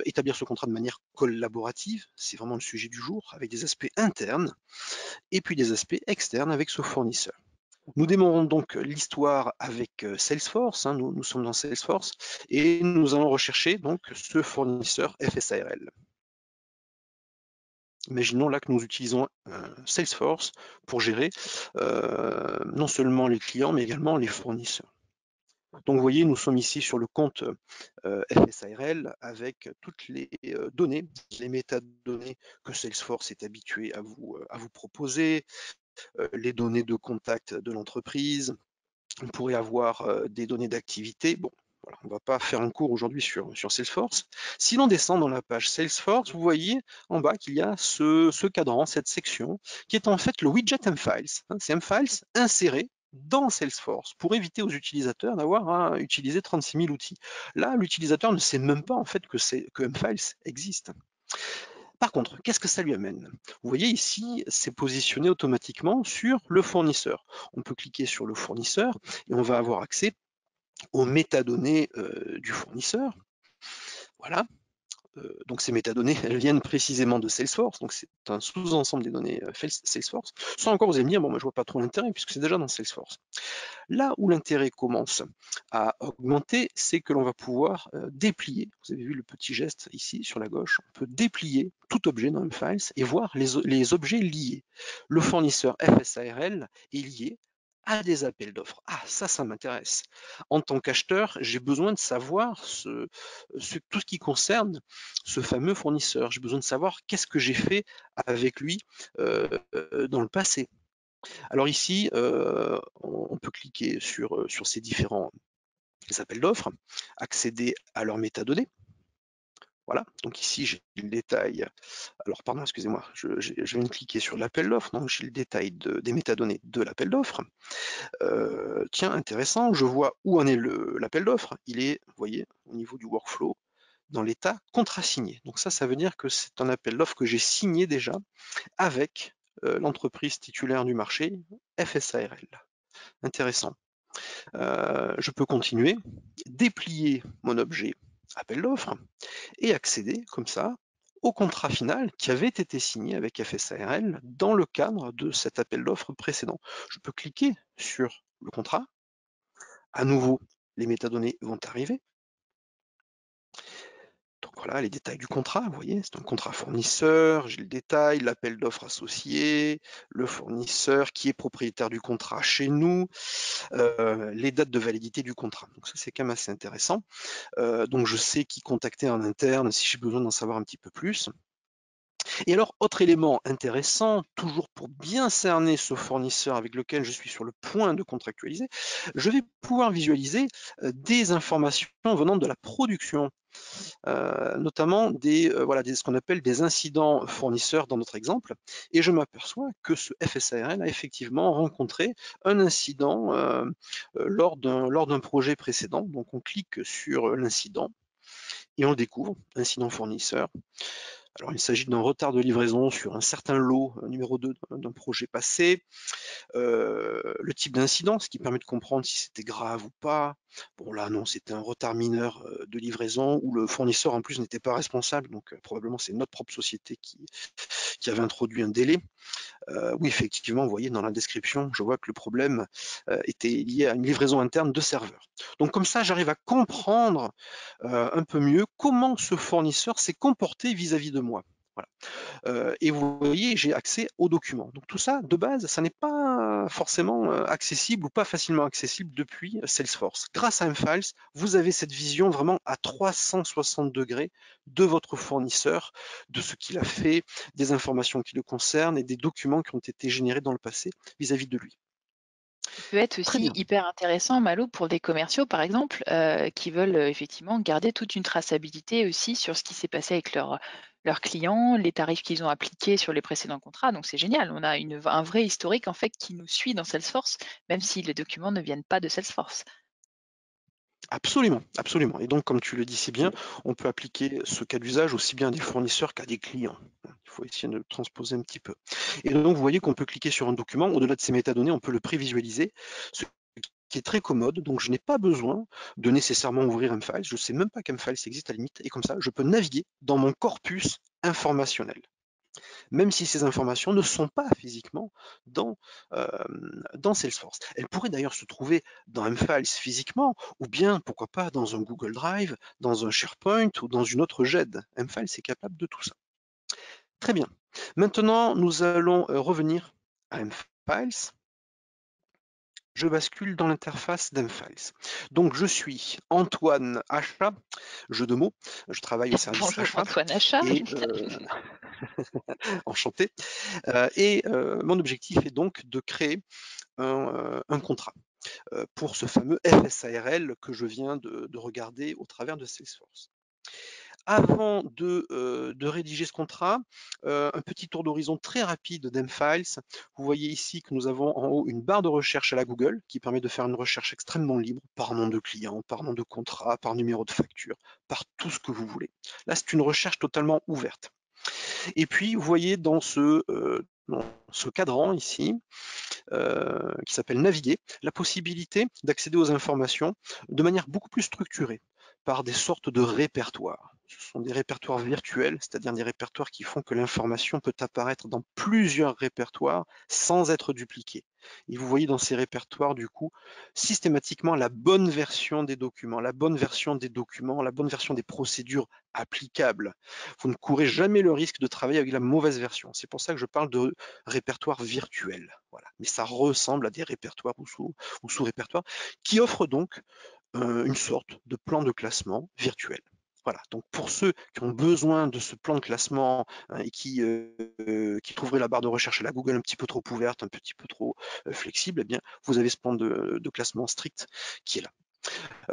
établir ce contrat de manière collaborative, c'est vraiment le sujet du jour, avec des aspects internes et puis des aspects externes avec ce fournisseur. Nous démarrons donc l'histoire avec Salesforce, nous sommes dans Salesforce, et nous allons rechercher donc ce fournisseur FSARL. Imaginons là que nous utilisons Salesforce pour gérer non seulement les clients, mais également les fournisseurs. Donc vous voyez, nous sommes ici sur le compte FSARL avec toutes les données, les métadonnées que Salesforce est habitué à vous proposer, les données de contact de l'entreprise. On pourrait avoir des données d'activité. Bon, voilà, on ne va pas faire un cours aujourd'hui sur Salesforce. Si l'on descend dans la page Salesforce, vous voyez en bas qu'il y a ce cadran, cette section, qui est en fait le widget mFiles. C'est mFiles inséré dans Salesforce pour éviter aux utilisateurs d'avoir à utiliser 36 000 outils. Là, l'utilisateur ne sait même pas en fait que mFiles existe. Par contre, qu'est-ce que ça lui amène? Vous voyez ici, c'est positionné automatiquement sur le fournisseur. On peut cliquer sur le fournisseur et on va avoir accès aux métadonnées du fournisseur. Voilà. Donc ces métadonnées, elles viennent précisément de Salesforce, donc c'est un sous-ensemble des données Salesforce. Ça encore, vous allez me dire, bon, moi je vois pas trop l'intérêt puisque c'est déjà dans Salesforce. Là où l'intérêt commence à augmenter, c'est que l'on va pouvoir déplier, vous avez vu le petit geste ici sur la gauche, on peut déplier tout objet dans mFiles et voir les objets liés. Le fournisseur FSARL est lié à des appels d'offres. Ah, ça m'intéresse. En tant qu'acheteur, j'ai besoin de savoir tout ce qui concerne ce fameux fournisseur. J'ai besoin de savoir qu'est-ce que j'ai fait avec lui dans le passé. Alors ici, on peut cliquer sur ces différents appels d'offres, accéder à leurs métadonnées. Voilà, donc ici j'ai le détail. Alors pardon, excusez-moi, je viens de cliquer sur l'appel d'offres, donc j'ai le détail des métadonnées de l'appel d'offres. Tiens, intéressant, je vois où en est l'appel d'offres. Il est, vous voyez, au niveau du workflow, dans l'état contrat signé. Donc ça veut dire que c'est un appel d'offres que j'ai signé déjà avec l'entreprise titulaire du marché, FSARL. Intéressant. Je peux continuer, déplier mon objet appel d'offres et accéder comme ça au contrat final qui avait été signé avec FSARL dans le cadre de cet appel d'offres précédent. Je peux cliquer sur le contrat. À nouveau, les métadonnées vont arriver. Donc voilà les détails du contrat, vous voyez, c'est un contrat fournisseur, j'ai le détail, l'appel d'offres associé, le fournisseur qui est propriétaire du contrat chez nous, les dates de validité du contrat. Donc ça c'est quand même assez intéressant. Donc je sais qui contacter en interne si j'ai besoin d'en savoir un petit peu plus. Et alors, autre élément intéressant, toujours pour bien cerner ce fournisseur avec lequel je suis sur le point de contractualiser, je vais pouvoir visualiser des informations venant de la production, notamment ce qu'on appelle des incidents fournisseurs dans notre exemple, et je m'aperçois que ce FSARL a effectivement rencontré un incident lors d'un projet précédent. Donc on clique sur l'incident et on le découvre, incident fournisseur. Alors, il s'agit d'un retard de livraison sur un certain lot, numéro 2 d'un projet passé. Le type d'incident, ce qui permet de comprendre si c'était grave ou pas. Bon, là, non, c'était un retard mineur de livraison où le fournisseur, en plus, n'était pas responsable. Donc, probablement, c'est notre propre société qui avait introduit un délai. Oui, effectivement, vous voyez dans la description, je vois que le problème était lié à une livraison interne de serveurs. Donc comme ça, j'arrive à comprendre un peu mieux comment ce fournisseur s'est comporté vis-à-vis de moi. Voilà. Et vous voyez, j'ai accès aux documents. Donc tout ça, de base, ça n'est pas forcément accessible ou pas facilement accessible depuis Salesforce. Grâce à mFiles, vous avez cette vision vraiment à 360 degrés de votre fournisseur, de ce qu'il a fait, des informations qui le concernent et des documents qui ont été générés dans le passé vis-à-vis de lui. Ça peut être Très aussi bien. hyper intéressant, Malo, pour des commerciaux, par exemple, qui veulent effectivement garder toute une traçabilité aussi sur ce qui s'est passé avec leurs clients, les tarifs qu'ils ont appliqués sur les précédents contrats. Donc c'est génial, on a un vrai historique en fait qui nous suit dans Salesforce, même si les documents ne viennent pas de Salesforce. Absolument, absolument. Et donc, comme tu le dis si bien, on peut appliquer ce cas d'usage aussi bien à des fournisseurs qu'à des clients. Il faut essayer de le transposer un petit peu. Et donc, vous voyez qu'on peut cliquer sur un document, au-delà de ces métadonnées, on peut le prévisualiser, ce qui est très commode. Donc, je n'ai pas besoin de nécessairement ouvrir mFiles. Je ne sais même pas qu'mFiles existe à la limite. Et comme ça, je peux naviguer dans mon corpus informationnel, même si ces informations ne sont pas physiquement dans, euh, dans Salesforce. Elles pourraient d'ailleurs se trouver dans mFiles physiquement, ou bien, pourquoi pas, dans un Google Drive, dans un SharePoint ou dans une autre GED. mFiles est capable de tout ça. Très bien. Maintenant, nous allons revenir à mFiles. Je bascule dans l'interface d'mFiles. Donc, je suis Antoine Achat, jeu de mots, je travaille au service Bonjour achat, Antoine Achat. et enchanté. Mon objectif est donc de créer un contrat pour ce fameux FSARL que je viens de regarder au travers de Salesforce. Avant de rédiger ce contrat, un petit tour d'horizon très rapide d'Mfiles. Vous voyez ici que nous avons en haut une barre de recherche à la Google qui permet de faire une recherche extrêmement libre par nom de client, par nom de contrat, par numéro de facture, par tout ce que vous voulez. Là, c'est une recherche totalement ouverte. Et puis, vous voyez dans ce cadran ici, qui s'appelle Naviguer, la possibilité d'accéder aux informations de manière beaucoup plus structurée, par des sortes de répertoires. Ce sont des répertoires virtuels, c'est-à-dire des répertoires qui font que l'information peut apparaître dans plusieurs répertoires sans être dupliquée. Et vous voyez dans ces répertoires, du coup, systématiquement la bonne version des documents, la bonne version des documents, la bonne version des procédures applicables. Vous ne courez jamais le risque de travailler avec la mauvaise version. C'est pour ça que je parle de répertoire virtuel. Voilà. Mais ça ressemble à des répertoires ou sous-répertoires qui offrent donc une sorte de plan de classement virtuel. Voilà, donc pour ceux qui ont besoin de ce plan de classement et qui trouveraient la barre de recherche à la Google un petit peu trop ouverte, un petit peu trop flexible, eh bien, vous avez ce plan de classement strict qui est là.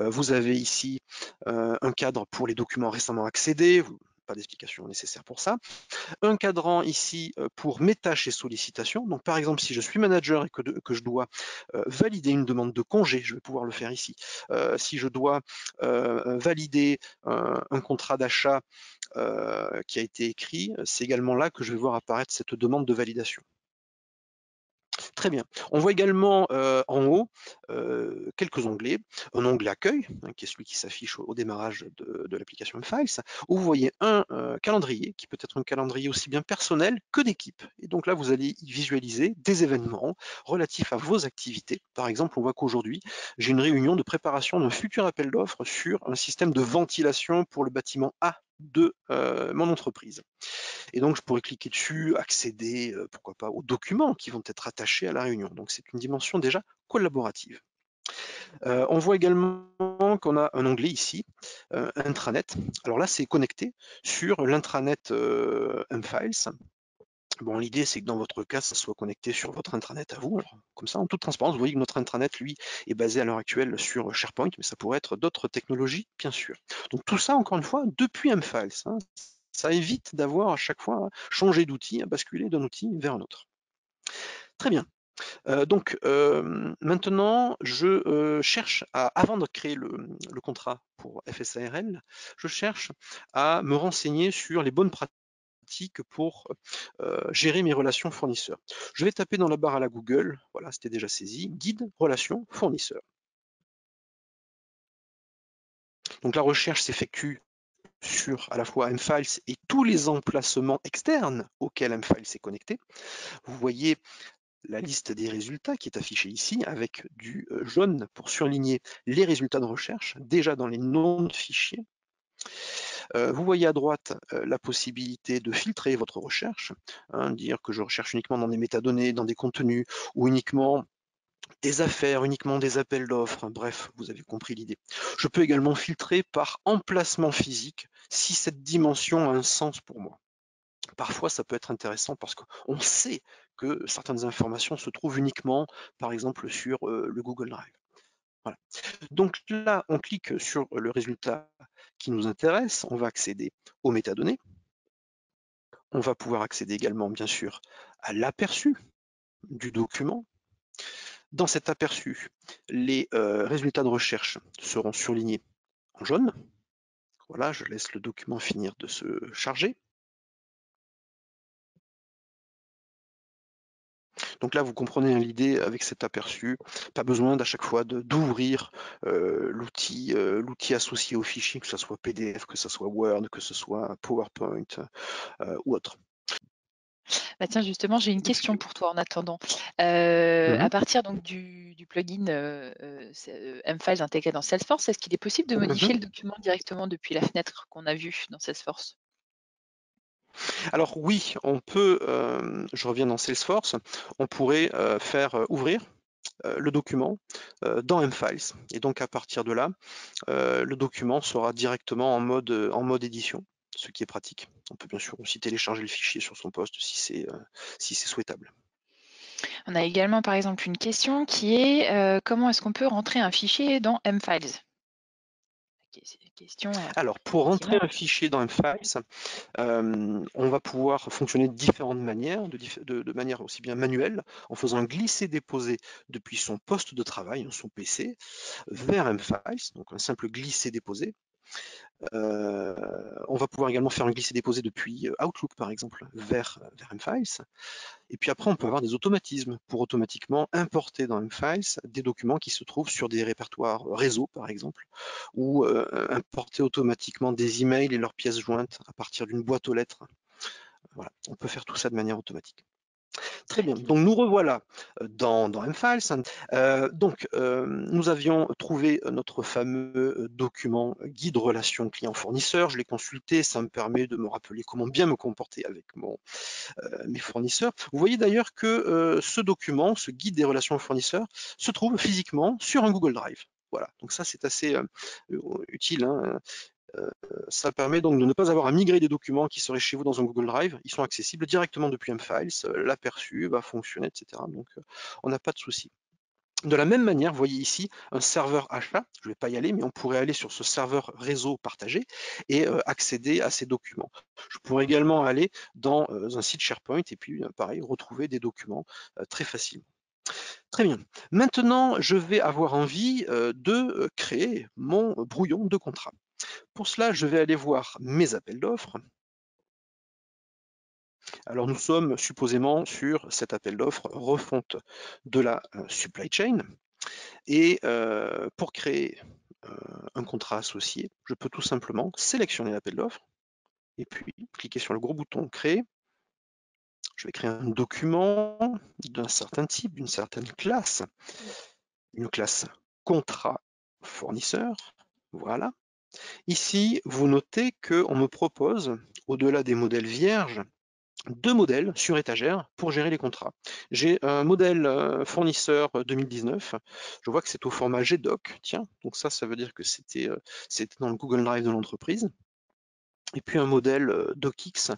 Vous avez ici un cadre pour les documents récemment accédés, pas d'explication nécessaire pour ça. Un cadran ici pour mes tâches et sollicitations. Donc par exemple, si je suis manager et que je dois valider une demande de congé, je vais pouvoir le faire ici. Si je dois valider un contrat d'achat qui a été écrit, c'est également là que je vais voir apparaître cette demande de validation. Très bien. On voit également en haut quelques onglets. Un onglet accueil, qui est celui qui s'affiche au démarrage de l'application Files, où vous voyez un calendrier, qui peut être un calendrier aussi bien personnel que d'équipe. Et donc là, vous allez y visualiser des événements relatifs à vos activités. Par exemple, on voit qu'aujourd'hui, j'ai une réunion de préparation d'un futur appel d'offres sur un système de ventilation pour le bâtiment A de mon entreprise. Et donc, je pourrais cliquer dessus, accéder, pourquoi pas, aux documents qui vont être attachés à la réunion. Donc, c'est une dimension déjà collaborative. On voit également qu'on a un onglet ici, intranet. Alors là, c'est connecté sur l'intranet Mfiles. Bon, l'idée, c'est que dans votre cas, ça soit connecté sur votre intranet à vous. Alors, comme ça, en toute transparence, vous voyez que notre intranet, lui, est basé à l'heure actuelle sur SharePoint, mais ça pourrait être d'autres technologies, bien sûr. Donc tout ça, encore une fois, depuis Mfiles. Hein. Ça évite d'avoir à chaque fois changé d'outil, à basculer d'un outil vers un autre. Très bien. Maintenant, je cherche avant de créer le contrat pour FSARL, je cherche à me renseigner sur les bonnes pratiques pour gérer mes relations fournisseurs. Je vais taper dans la barre à la Google, voilà, c'était déjà saisi, guide relations fournisseurs. Donc la recherche s'effectue sur à la fois Mfiles et tous les emplacements externes auxquels Mfiles est connecté. Vous voyez la liste des résultats qui est affichée ici avec du jaune pour surligner les résultats de recherche déjà dans les noms de fichiers. Vous voyez à droite la possibilité de filtrer votre recherche, hein, dire que je recherche uniquement dans des métadonnées, dans des contenus ou uniquement des affaires, uniquement des appels d'offres, bref, vous avez compris l'idée. Je peux également filtrer par emplacement physique si cette dimension a un sens pour moi. Parfois, ça peut être intéressant parce qu'on sait que certaines informations se trouvent uniquement, par exemple, sur le Google Drive. Voilà. Donc là, on clique sur le résultat qui nous intéresse, on va accéder aux métadonnées. On va pouvoir accéder également, bien sûr, à l'aperçu du document. Dans cet aperçu, les résultats de recherche seront surlignés en jaune. Voilà, je laisse le document finir de se charger. Donc là, vous comprenez l'idée avec cet aperçu. Pas besoin d'à chaque fois d'ouvrir l'outil associé au fichier, que ce soit PDF, que ce soit Word, que ce soit PowerPoint ou autre. Bah tiens, justement, j'ai une question Excusez-moi. pour toi en attendant. Mhm. À partir donc du plugin Mfiles intégré dans Salesforce, est-ce qu'il est possible de Mhm. modifier le document directement depuis la fenêtre qu'on a vue dans Salesforce? Alors oui, on peut, je reviens dans Salesforce, on pourrait faire ouvrir le document dans Mfiles. Et donc à partir de là, le document sera directement en mode édition, ce qui est pratique. On peut bien sûr aussi télécharger le fichier sur son poste si c'est souhaitable. On a également par exemple une question qui est comment est-ce qu'on peut rentrer un fichier dans Mfiles? question, Alors, pour rentrer effectivement. un fichier dans mFiles, on va pouvoir fonctionner de différentes manières, de manière aussi bien manuelle, en faisant glisser-déposer depuis son poste de travail, son PC, vers mFiles, donc un simple glisser-déposer. On va pouvoir également faire un glisser-déposer depuis Outlook, par exemple, vers mFiles. Et puis après, on peut avoir des automatismes pour automatiquement importer dans mFiles des documents qui se trouvent sur des répertoires réseau, par exemple, ou importer automatiquement des emails et leurs pièces jointes à partir d'une boîte aux lettres. Voilà, on peut faire tout ça de manière automatique. Très bien, donc nous revoilà dans mFiles. Nous avions trouvé notre fameux document guide relation client-fournisseur. Je l'ai consulté, ça me permet de me rappeler comment bien me comporter avec mes fournisseurs. Vous voyez d'ailleurs que ce document, ce guide des relations fournisseurs, se trouve physiquement sur un Google Drive. Voilà, donc ça c'est assez utile. Hein. Ça permet donc de ne pas avoir à migrer des documents qui seraient chez vous dans un Google Drive. Ils sont accessibles directement depuis mFiles, l'aperçu va fonctionner, etc. Donc on n'a pas de souci. De la même manière, vous voyez ici un serveur achat, je ne vais pas y aller, mais on pourrait aller sur ce serveur réseau partagé et accéder à ces documents. Je pourrais également aller dans un site SharePoint et puis pareil, retrouver des documents très facilement. Très bien. Maintenant, je vais avoir envie de créer mon brouillon de contrat. Pour cela, je vais aller voir mes appels d'offres. Alors nous sommes supposément sur cet appel d'offres refonte de la supply chain. Et pour créer un contrat associé, je peux tout simplement sélectionner l'appel d'offres et puis cliquer sur le gros bouton créer. Je vais créer un document d'un certain type, d'une certaine classe, une classe contrat fournisseur. Voilà. Ici, vous notez qu'on me propose, au-delà des modèles vierges, 2 modèles sur étagère pour gérer les contrats. J'ai un modèle fournisseur 2019. Je vois que c'est au format GDoc. Tiens, donc ça veut dire que c'était dans le Google Drive de l'entreprise. Et puis un modèle DocX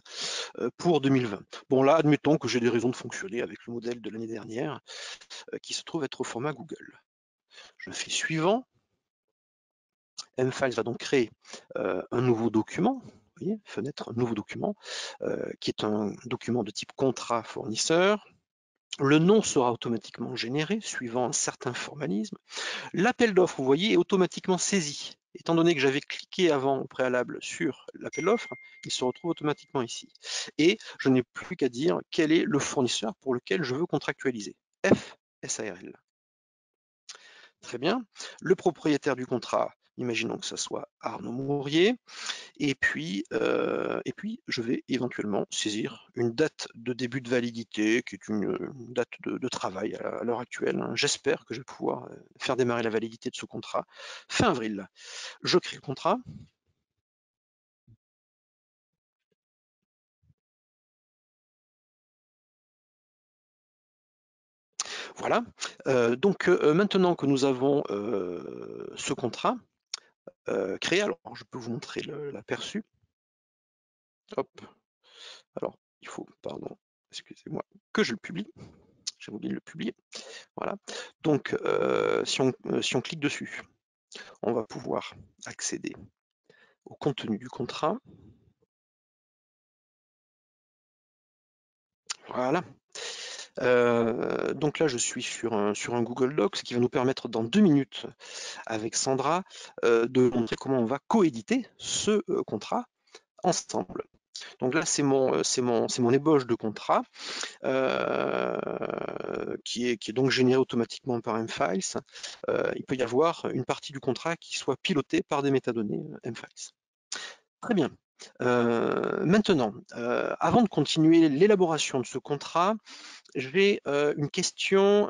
pour 2020. Bon là, admettons que j'ai des raisons de fonctionner avec le modèle de l'année dernière qui se trouve être au format Google. Je fais suivant. mFiles va donc créer un nouveau document. Vous voyez, fenêtre, nouveau document, qui est un document de type contrat fournisseur. Le nom sera automatiquement généré suivant un certain formalisme. L'appel d'offres, vous voyez, est automatiquement saisi. Étant donné que j'avais cliqué avant au préalable sur l'appel d'offres, il se retrouve automatiquement ici. Et je n'ai plus qu'à dire quel est le fournisseur pour lequel je veux contractualiser. FSARL. Très bien. Le propriétaire du contrat, imaginons que ce soit Arnaud Mourier. Et puis, je vais éventuellement saisir une date de début de validité, qui est une date de travail à l'heure actuelle. Hein. J'espère que je vais pouvoir faire démarrer la validité de ce contrat fin avril. Je crée le contrat. Voilà. Maintenant que nous avons ce contrat créé, alors je peux vous montrer l'aperçu. Hop. Alors, il faut, pardon, excusez-moi, que je le publie. J'ai oublié de le publier. Voilà. Donc, si on clique dessus, on va pouvoir accéder au contenu du contrat. Voilà. Donc là, je suis sur un Google Docs, ce qui va nous permettre dans 2 minutes, avec Sandra, de montrer comment on va coéditer ce contrat ensemble. Donc là, c'est mon ébauche de contrat qui est donc généré automatiquement par mFiles. Il peut y avoir une partie du contrat qui soit pilotée par des métadonnées mFiles. Très bien. Maintenant, avant de continuer l'élaboration de ce contrat, j'ai une question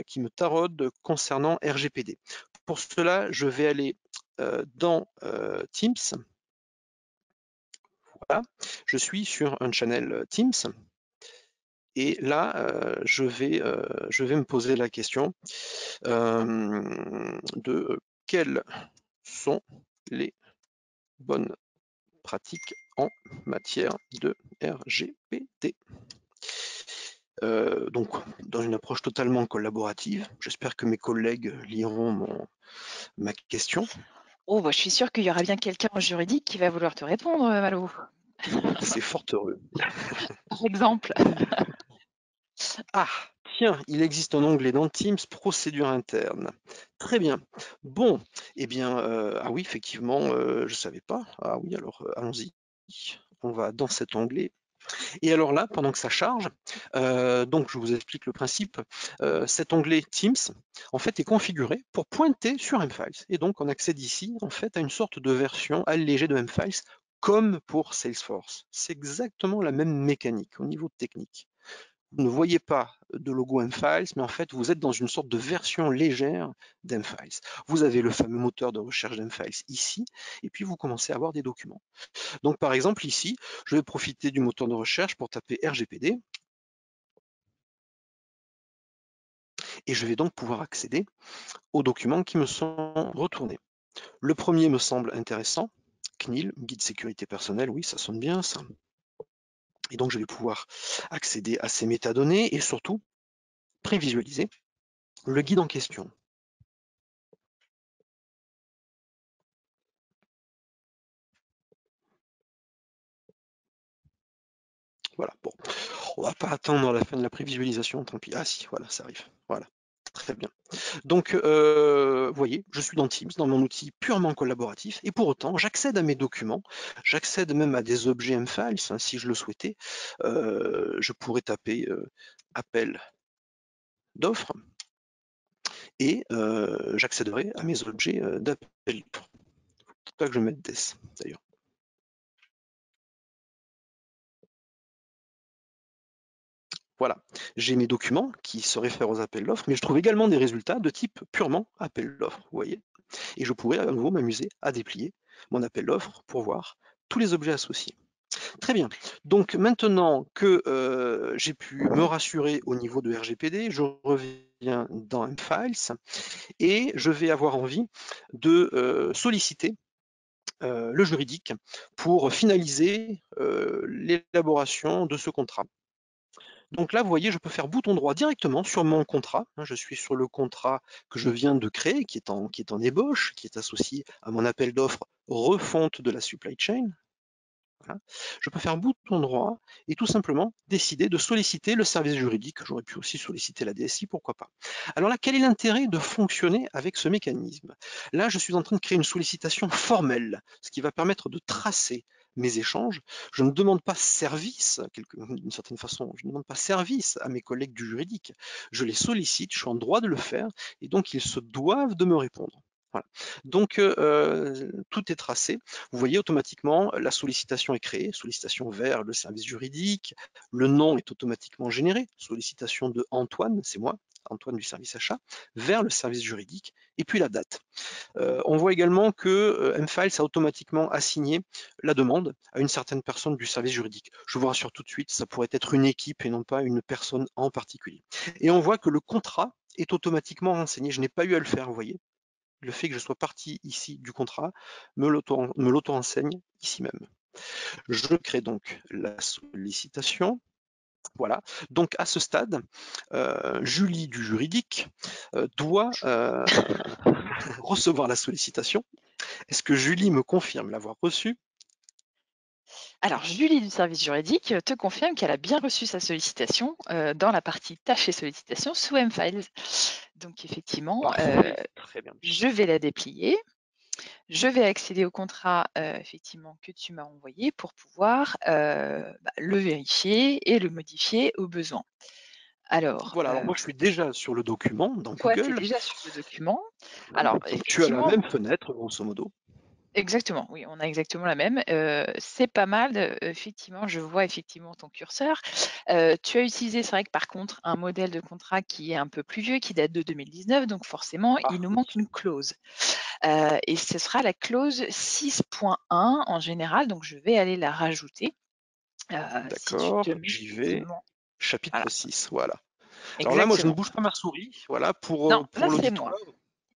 qui me taraude concernant RGPD. Pour cela, je vais aller dans Teams. Voilà, je suis sur un channel Teams. Et là, je vais me poser la question de quelles sont les bonnes pratiques en matière de RGPD. Donc, dans une approche totalement collaborative, j'espère que mes collègues liront ma question. Oh, bah, je suis sûre qu'il y aura bien quelqu'un en juridique qui va vouloir te répondre, Malo. C'est fort heureux. Par exemple. Ah, tiens, il existe un onglet dans Teams, procédure interne. Très bien. Bon, eh bien, ah oui, effectivement, je savais pas. Ah oui, alors allons-y. On va dans cet onglet. Et alors là, pendant que ça charge, donc je vous explique le principe. Cet onglet Teams, en fait, est configuré pour pointer sur mFiles. Et donc, on accède ici, en fait, à une sorte de version allégée de mFiles, comme pour Salesforce. C'est exactement la même mécanique au niveau technique. Vous ne voyez pas de logo mFiles, mais en fait, vous êtes dans une sorte de version légère d'mFiles. Vous avez le fameux moteur de recherche d'mFiles ici, et puis vous commencez à avoir des documents. Donc, par exemple, ici, je vais profiter du moteur de recherche pour taper RGPD, et je vais donc pouvoir accéder aux documents qui me sont retournés. Le premier me semble intéressant, CNIL, guide sécurité personnelle, oui, ça sonne bien ça. Et donc, je vais pouvoir accéder à ces métadonnées et surtout prévisualiser le guide en question. Voilà, bon, on va pas attendre la fin de la prévisualisation, tant pis. Ah si, voilà, ça arrive. Voilà, très bien. Donc, vous voyez, je suis dans Teams, dans mon outil purement collaboratif, et pour autant, j'accède à mes documents, j'accède même à des objets mFiles, hein, si je le souhaitais. Je pourrais taper appel d'offres, et j'accéderai à mes objets d'appel d'offres. Faut pas que je mette des, d'ailleurs. Voilà, j'ai mes documents qui se réfèrent aux appels d'offres, mais je trouve également des résultats de type purement appel d'offres, vous voyez. Et je pourrais à nouveau m'amuser à déplier mon appel d'offres pour voir tous les objets associés. Très bien. Donc maintenant que j'ai pu me rassurer au niveau de RGPD, je reviens dans mFiles et je vais avoir envie de solliciter le juridique pour finaliser l'élaboration de ce contrat. Donc là, vous voyez, je peux faire bouton droit directement sur mon contrat. Je suis sur le contrat que je viens de créer, qui est en ébauche, qui est associé à mon appel d'offres refonte de la supply chain. Voilà. Je peux faire bouton droit et tout simplement décider de solliciter le service juridique. J'aurais pu aussi solliciter la DSI, pourquoi pas. Alors là, quel est l'intérêt de fonctionner avec ce mécanisme? Là, je suis en train de créer une sollicitation formelle, ce qui va permettre de tracer mes échanges. Je ne demande pas service, d'une certaine façon, je ne demande pas service à mes collègues du juridique. Je les sollicite, je suis en droit de le faire, et donc ils se doivent de me répondre. Voilà. Donc tout est tracé. Vous voyez automatiquement la sollicitation est créée, sollicitation vers le service juridique, le nom est automatiquement généré, sollicitation de Antoine, c'est moi, Antoine du service achat, vers le service juridique, et puis la date. On voit également que mFiles a automatiquement assigné la demande à une certaine personne du service juridique. Je vous rassure tout de suite, ça pourrait être une équipe et non pas une personne en particulier. Et on voit que le contrat est automatiquement renseigné. Je n'ai pas eu à le faire, vous voyez. Le fait que je sois parti ici du contrat me l'auto-renseigne ici même. Je crée donc la sollicitation. Voilà. Donc à ce stade, Julie du juridique doit recevoir la sollicitation. Est-ce que Julie me confirme l'avoir reçue? Alors, Julie du service juridique te confirme qu'elle a bien reçu sa sollicitation dans la partie tâches et sollicitations sous mFiles. Donc, effectivement, Parfait, très bien. je vais la déplier. Je vais accéder au contrat effectivement que tu m'as envoyé pour pouvoir le vérifier et le modifier au besoin. Alors, Voilà, alors moi je suis déjà sur le document dans toi, tu es Google. déjà sur le document. Voilà. Alors, Donc tu as la effectivement, même fenêtre, grosso modo. exactement, oui, on a exactement la même. C'est pas mal, effectivement, je vois effectivement ton curseur. Tu as utilisé, c'est vrai que par contre, un modèle de contrat qui est un peu plus vieux, qui date de 2019, donc forcément, Ah il nous oui, manque une clause. Et ce sera la clause 6.1 en général, donc je vais aller la rajouter. Si tu te d'accord, mets j'y vais. effectivement, voilà, Chapitre 6, voilà. Alors là, moi, je ne exactement. bouge pas ma souris. Voilà, Non, là pour c'est moi, l'auditoire,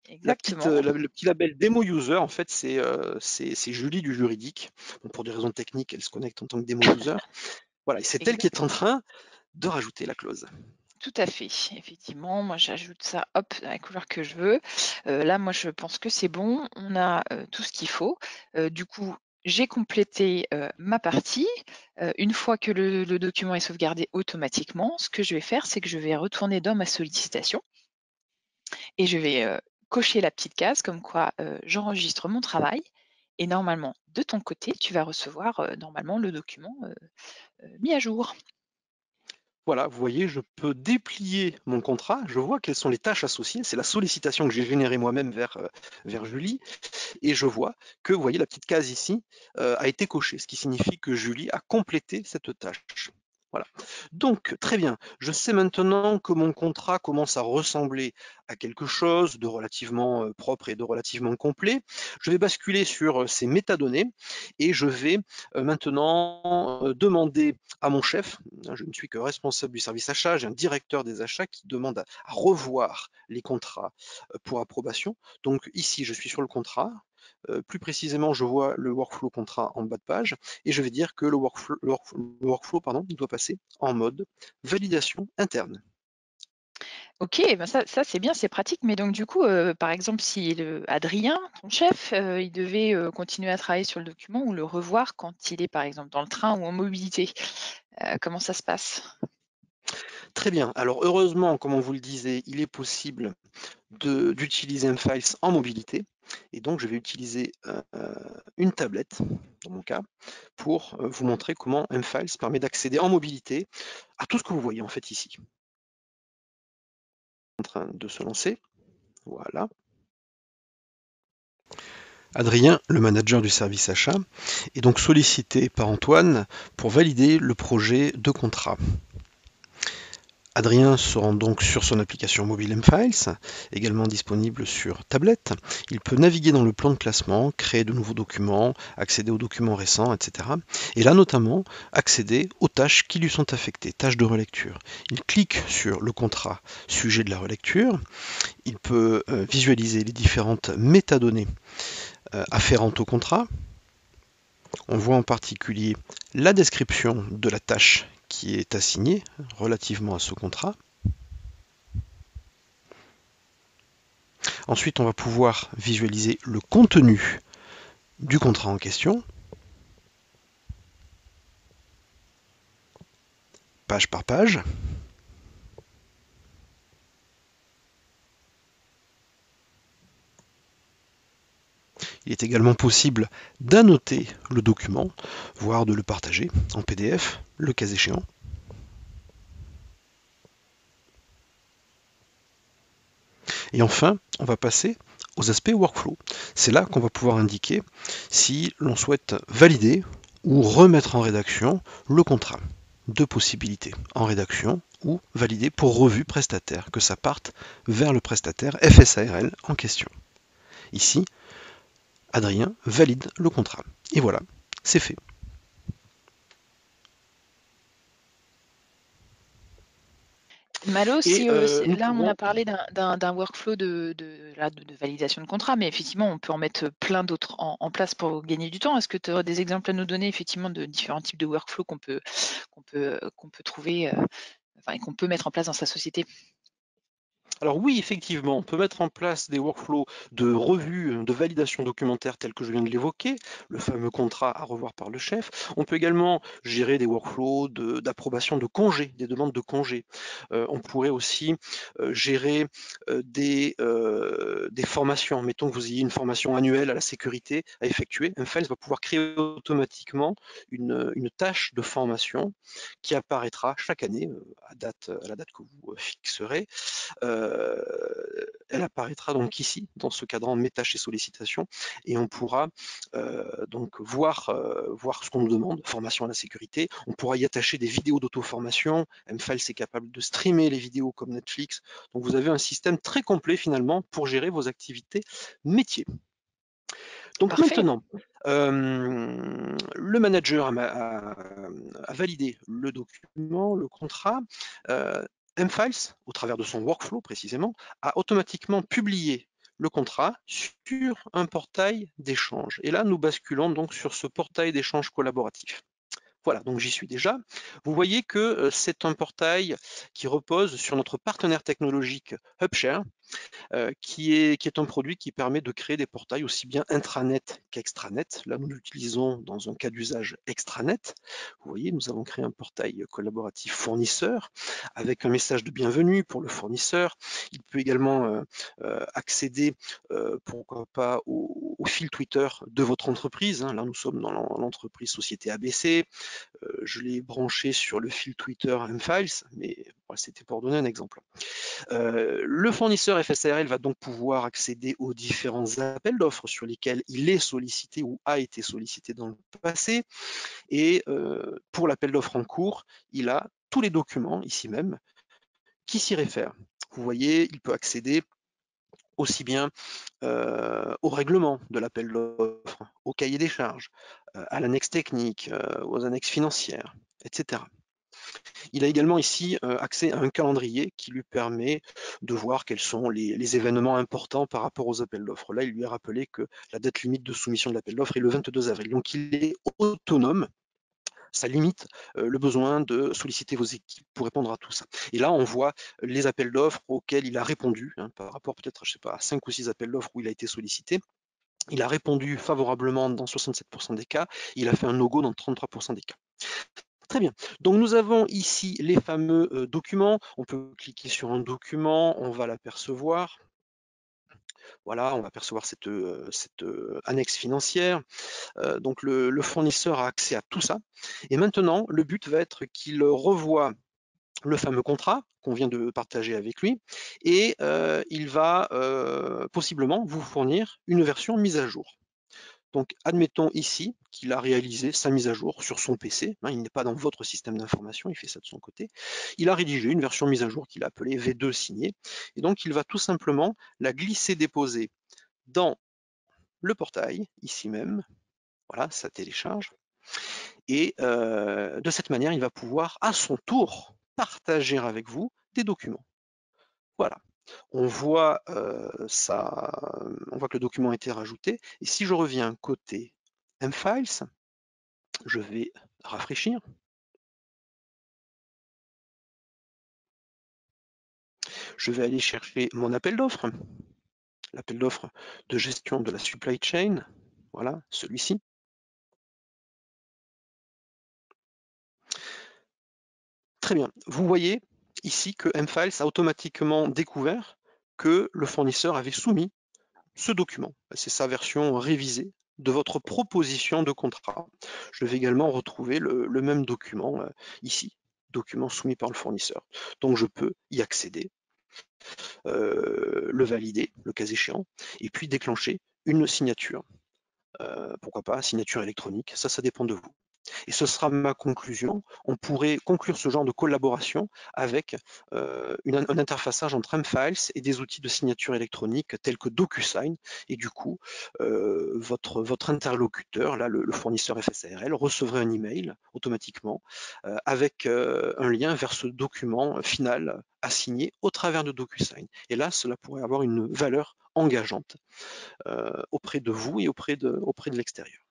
exactement. le petit label démo user, en fait, c'est Julie du juridique. Bon, pour des raisons techniques, elle se connecte en tant que démo user. Voilà, et c'est elle qui est en Exactement. train de rajouter la clause. Tout à fait. Effectivement, moi j'ajoute ça, hop, à la couleur que je veux. Là, moi je pense que c'est bon. On a, tout ce qu'il faut. Du coup, j'ai complété, ma partie. Une fois que le document est sauvegardé automatiquement, ce que je vais faire, c'est que je vais retourner dans ma sollicitation et je vais, cocher la petite case comme quoi, j'enregistre mon travail et normalement, de ton côté, tu vas recevoir, normalement le document, mis à jour. Voilà, vous voyez, je peux déplier mon contrat, je vois quelles sont les tâches associées, c'est la sollicitation que j'ai générée moi-même vers Julie, et je vois que, vous voyez, la petite case ici a été cochée, ce qui signifie que Julie a complété cette tâche. Voilà. Donc, très bien, je sais maintenant que mon contrat commence à ressembler à quelque chose de relativement propre et de relativement complet. Je vais basculer sur ces métadonnées et je vais maintenant demander à mon chef, je ne suis que responsable du service achat, j'ai un directeur des achats qui demande à revoir les contrats pour approbation. Donc ici, je suis sur le contrat. Plus précisément, je vois le workflow contrat en bas de page et je vais dire que le workflow doit passer en mode validation interne. OK, ben ça c'est bien, c'est pratique, mais donc du coup, par exemple, si Adrien, ton chef, il devait, continuer à travailler sur le document ou le revoir quand il est, par exemple, dans le train ou en mobilité, comment ça se passe? Très bien. Alors heureusement, comme on vous le disait, il est possible d'utiliser mFiles en mobilité. Et donc, je vais utiliser une tablette, dans mon cas, pour vous montrer comment mFiles permet d'accéder en mobilité à tout ce que vous voyez en fait ici. En train de se lancer. Voilà. Adrien, le manager du service achat, est donc sollicité par Antoine pour valider le projet de contrat. Adrien se rend donc sur son application mobile mFiles, également disponible sur tablette. Il peut naviguer dans le plan de classement, créer de nouveaux documents, accéder aux documents récents, etc. Et là notamment, accéder aux tâches qui lui sont affectées, tâches de relecture. Il clique sur le contrat sujet de la relecture. Il peut visualiser les différentes métadonnées afférentes au contrat. On voit en particulier la description de la tâche qui est assignée relativement à ce contrat. Ensuite, on va pouvoir visualiser le contenu du contrat en question, page par page. Il est également possible d'annoter le document, voire de le partager en PDF, le cas échéant. Et enfin, on va passer aux aspects workflow. C'est là qu'on va pouvoir indiquer si l'on souhaite valider ou remettre en rédaction le contrat. Deux possibilités, en rédaction ou valider pour revue prestataire, que ça parte vers le prestataire FSARL en question. Ici, Adrien valide le contrat. Et voilà, c'est fait. Malo, Et si, nous là, on a pouvons... parlé d'un workflow de validation de contrat, mais effectivement, on peut en mettre plein d'autres en place pour gagner du temps. Est-ce que tu aurais des exemples à nous donner, effectivement, de différents types de workflow qu'on peut trouver, enfin, et qu'on peut mettre en place dans sa société? Alors oui, effectivement, on peut mettre en place des workflows de revue, de validation documentaire tels que je viens de l'évoquer, le fameux contrat à revoir par le chef. On peut également gérer des workflows d'approbation de congés, des demandes de congés. On pourrait aussi gérer des formations. Mettons que vous ayez une formation annuelle à la sécurité à effectuer. mFiles va pouvoir créer automatiquement une tâche de formation qui apparaîtra chaque année à la date que vous fixerez. Elle apparaîtra donc ici, dans ce cadran méta chez sollicitation, et on pourra donc voir ce qu'on nous demande, formation à la sécurité. On pourra y attacher des vidéos d'auto-formation. mFiles est capable de streamer les vidéos comme Netflix. Donc vous avez un système très complet finalement pour gérer vos activités métiers. Donc Parfait. maintenant, le manager a validé le document, le contrat. mFiles, au travers de son workflow précisément, a automatiquement publié le contrat sur un portail d'échange. Et là, nous basculons donc sur ce portail d'échange collaboratif. Voilà, donc j'y suis déjà. Vous voyez que c'est un portail qui repose sur notre partenaire technologique HubShare, qui est un produit qui permet de créer des portails aussi bien intranet qu'extranet. Là, nous l'utilisons dans un cas d'usage extranet. Vous voyez, nous avons créé un portail collaboratif fournisseur avec un message de bienvenue pour le fournisseur. Il peut également accéder, pourquoi pas, au fil Twitter de votre entreprise. Là, nous sommes dans l'entreprise société ABC. Je l'ai branché sur le fil Twitter mFiles, mais voilà, c'était pour donner un exemple. Le fournisseur FSARL va donc pouvoir accéder aux différents appels d'offres sur lesquels il est sollicité ou a été sollicité dans le passé. Et pour l'appel d'offres en cours, il a tous les documents, ici même, qui s'y réfèrent. Vous voyez, il peut accéder aussi bien au règlement de l'appel d'offres, au cahier des charges, à l'annexe technique, aux annexes financières, etc. Il a également ici accès à un calendrier qui lui permet de voir quels sont les événements importants par rapport aux appels d'offres. Là, il lui est rappelé que la date limite de soumission de l'appel d'offres est le 22 avril. Donc, il est autonome. Ça limite le besoin de solliciter vos équipes pour répondre à tout ça. Et là, on voit les appels d'offres auxquels il a répondu, par rapport peut-être, je sais pas, à 5 ou 6 appels d'offres où il a été sollicité. Il a répondu favorablement dans 67% des cas, il a fait un no-go dans 33% des cas. Très bien. Donc nous avons ici les fameux documents. On peut cliquer sur un document, on va l'apercevoir. Voilà, on va apercevoir cette annexe financière. Donc le fournisseur a accès à tout ça. Et maintenant, le but va être qu'il revoie le fameux contrat qu'on vient de partager avec lui et il va possiblement vous fournir une version mise à jour. Donc, admettons ici qu'il a réalisé sa mise à jour sur son PC, il n'est pas dans votre système d'information, il fait ça de son côté. Il a rédigé une version mise à jour qu'il a appelée V2 signée, et donc il va tout simplement la glisser-déposer dans le portail, ici même, voilà, ça télécharge, et de cette manière, il va pouvoir à son tour partager avec vous des documents. Voilà. On voit, on voit que le document a été rajouté. Et si je reviens côté mFiles, je vais rafraîchir. Je vais aller chercher mon appel d'offres, l'appel d'offres de gestion de la supply chain. Voilà, celui-ci. Très bien. Vous voyez ici que mFiles a automatiquement découvert que le fournisseur avait soumis ce document. C'est sa version révisée de votre proposition de contrat. Je vais également retrouver le même document ici, document soumis par le fournisseur. Donc je peux y accéder, le valider, le cas échéant, et puis déclencher une signature. Pourquoi pas, signature électronique, ça dépend de vous. Et ce sera ma conclusion. On pourrait conclure ce genre de collaboration avec un interfaçage entre mFiles et des outils de signature électronique tels que DocuSign. Et du coup, votre interlocuteur, là, le fournisseur FSARL, recevrait un email automatiquement avec un lien vers ce document final à signer au travers de DocuSign. Et là, cela pourrait avoir une valeur engageante auprès de vous et auprès de l'extérieur.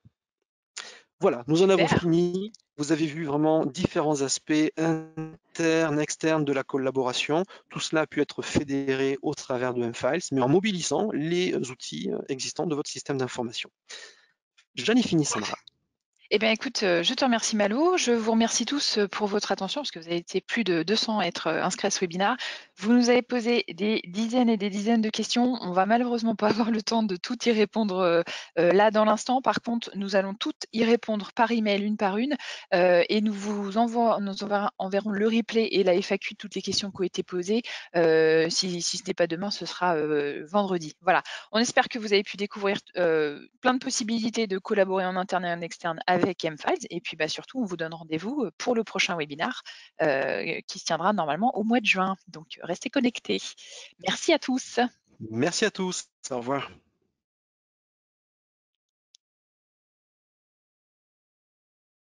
Voilà, nous en avons Super. fini. Vous avez vu vraiment différents aspects internes, externes de la collaboration. Tout cela a pu être fédéré au travers de mFiles, mais en mobilisant les outils existants de votre système d'information. J'en ai fini, Sandra. Eh bien, écoute, je te remercie Malo. Je vous remercie tous pour votre attention, parce que vous avez été plus de 200 à être inscrits à ce webinaire. Vous nous avez posé des dizaines et des dizaines de questions. On va malheureusement pas avoir le temps de tout y répondre là dans l'instant. Par contre, nous allons toutes y répondre par email, une par une, et nous enverrons le replay et la FAQ de toutes les questions qui ont été posées. Si ce n'est pas demain, ce sera vendredi. Voilà. On espère que vous avez pu découvrir plein de possibilités de collaborer en interne et en externe avec mFiles. Et puis surtout, on vous donne rendez-vous pour le prochain webinaire qui se tiendra normalement au mois de juin. Donc, restez connectés. Merci à tous. Merci à tous. Au revoir.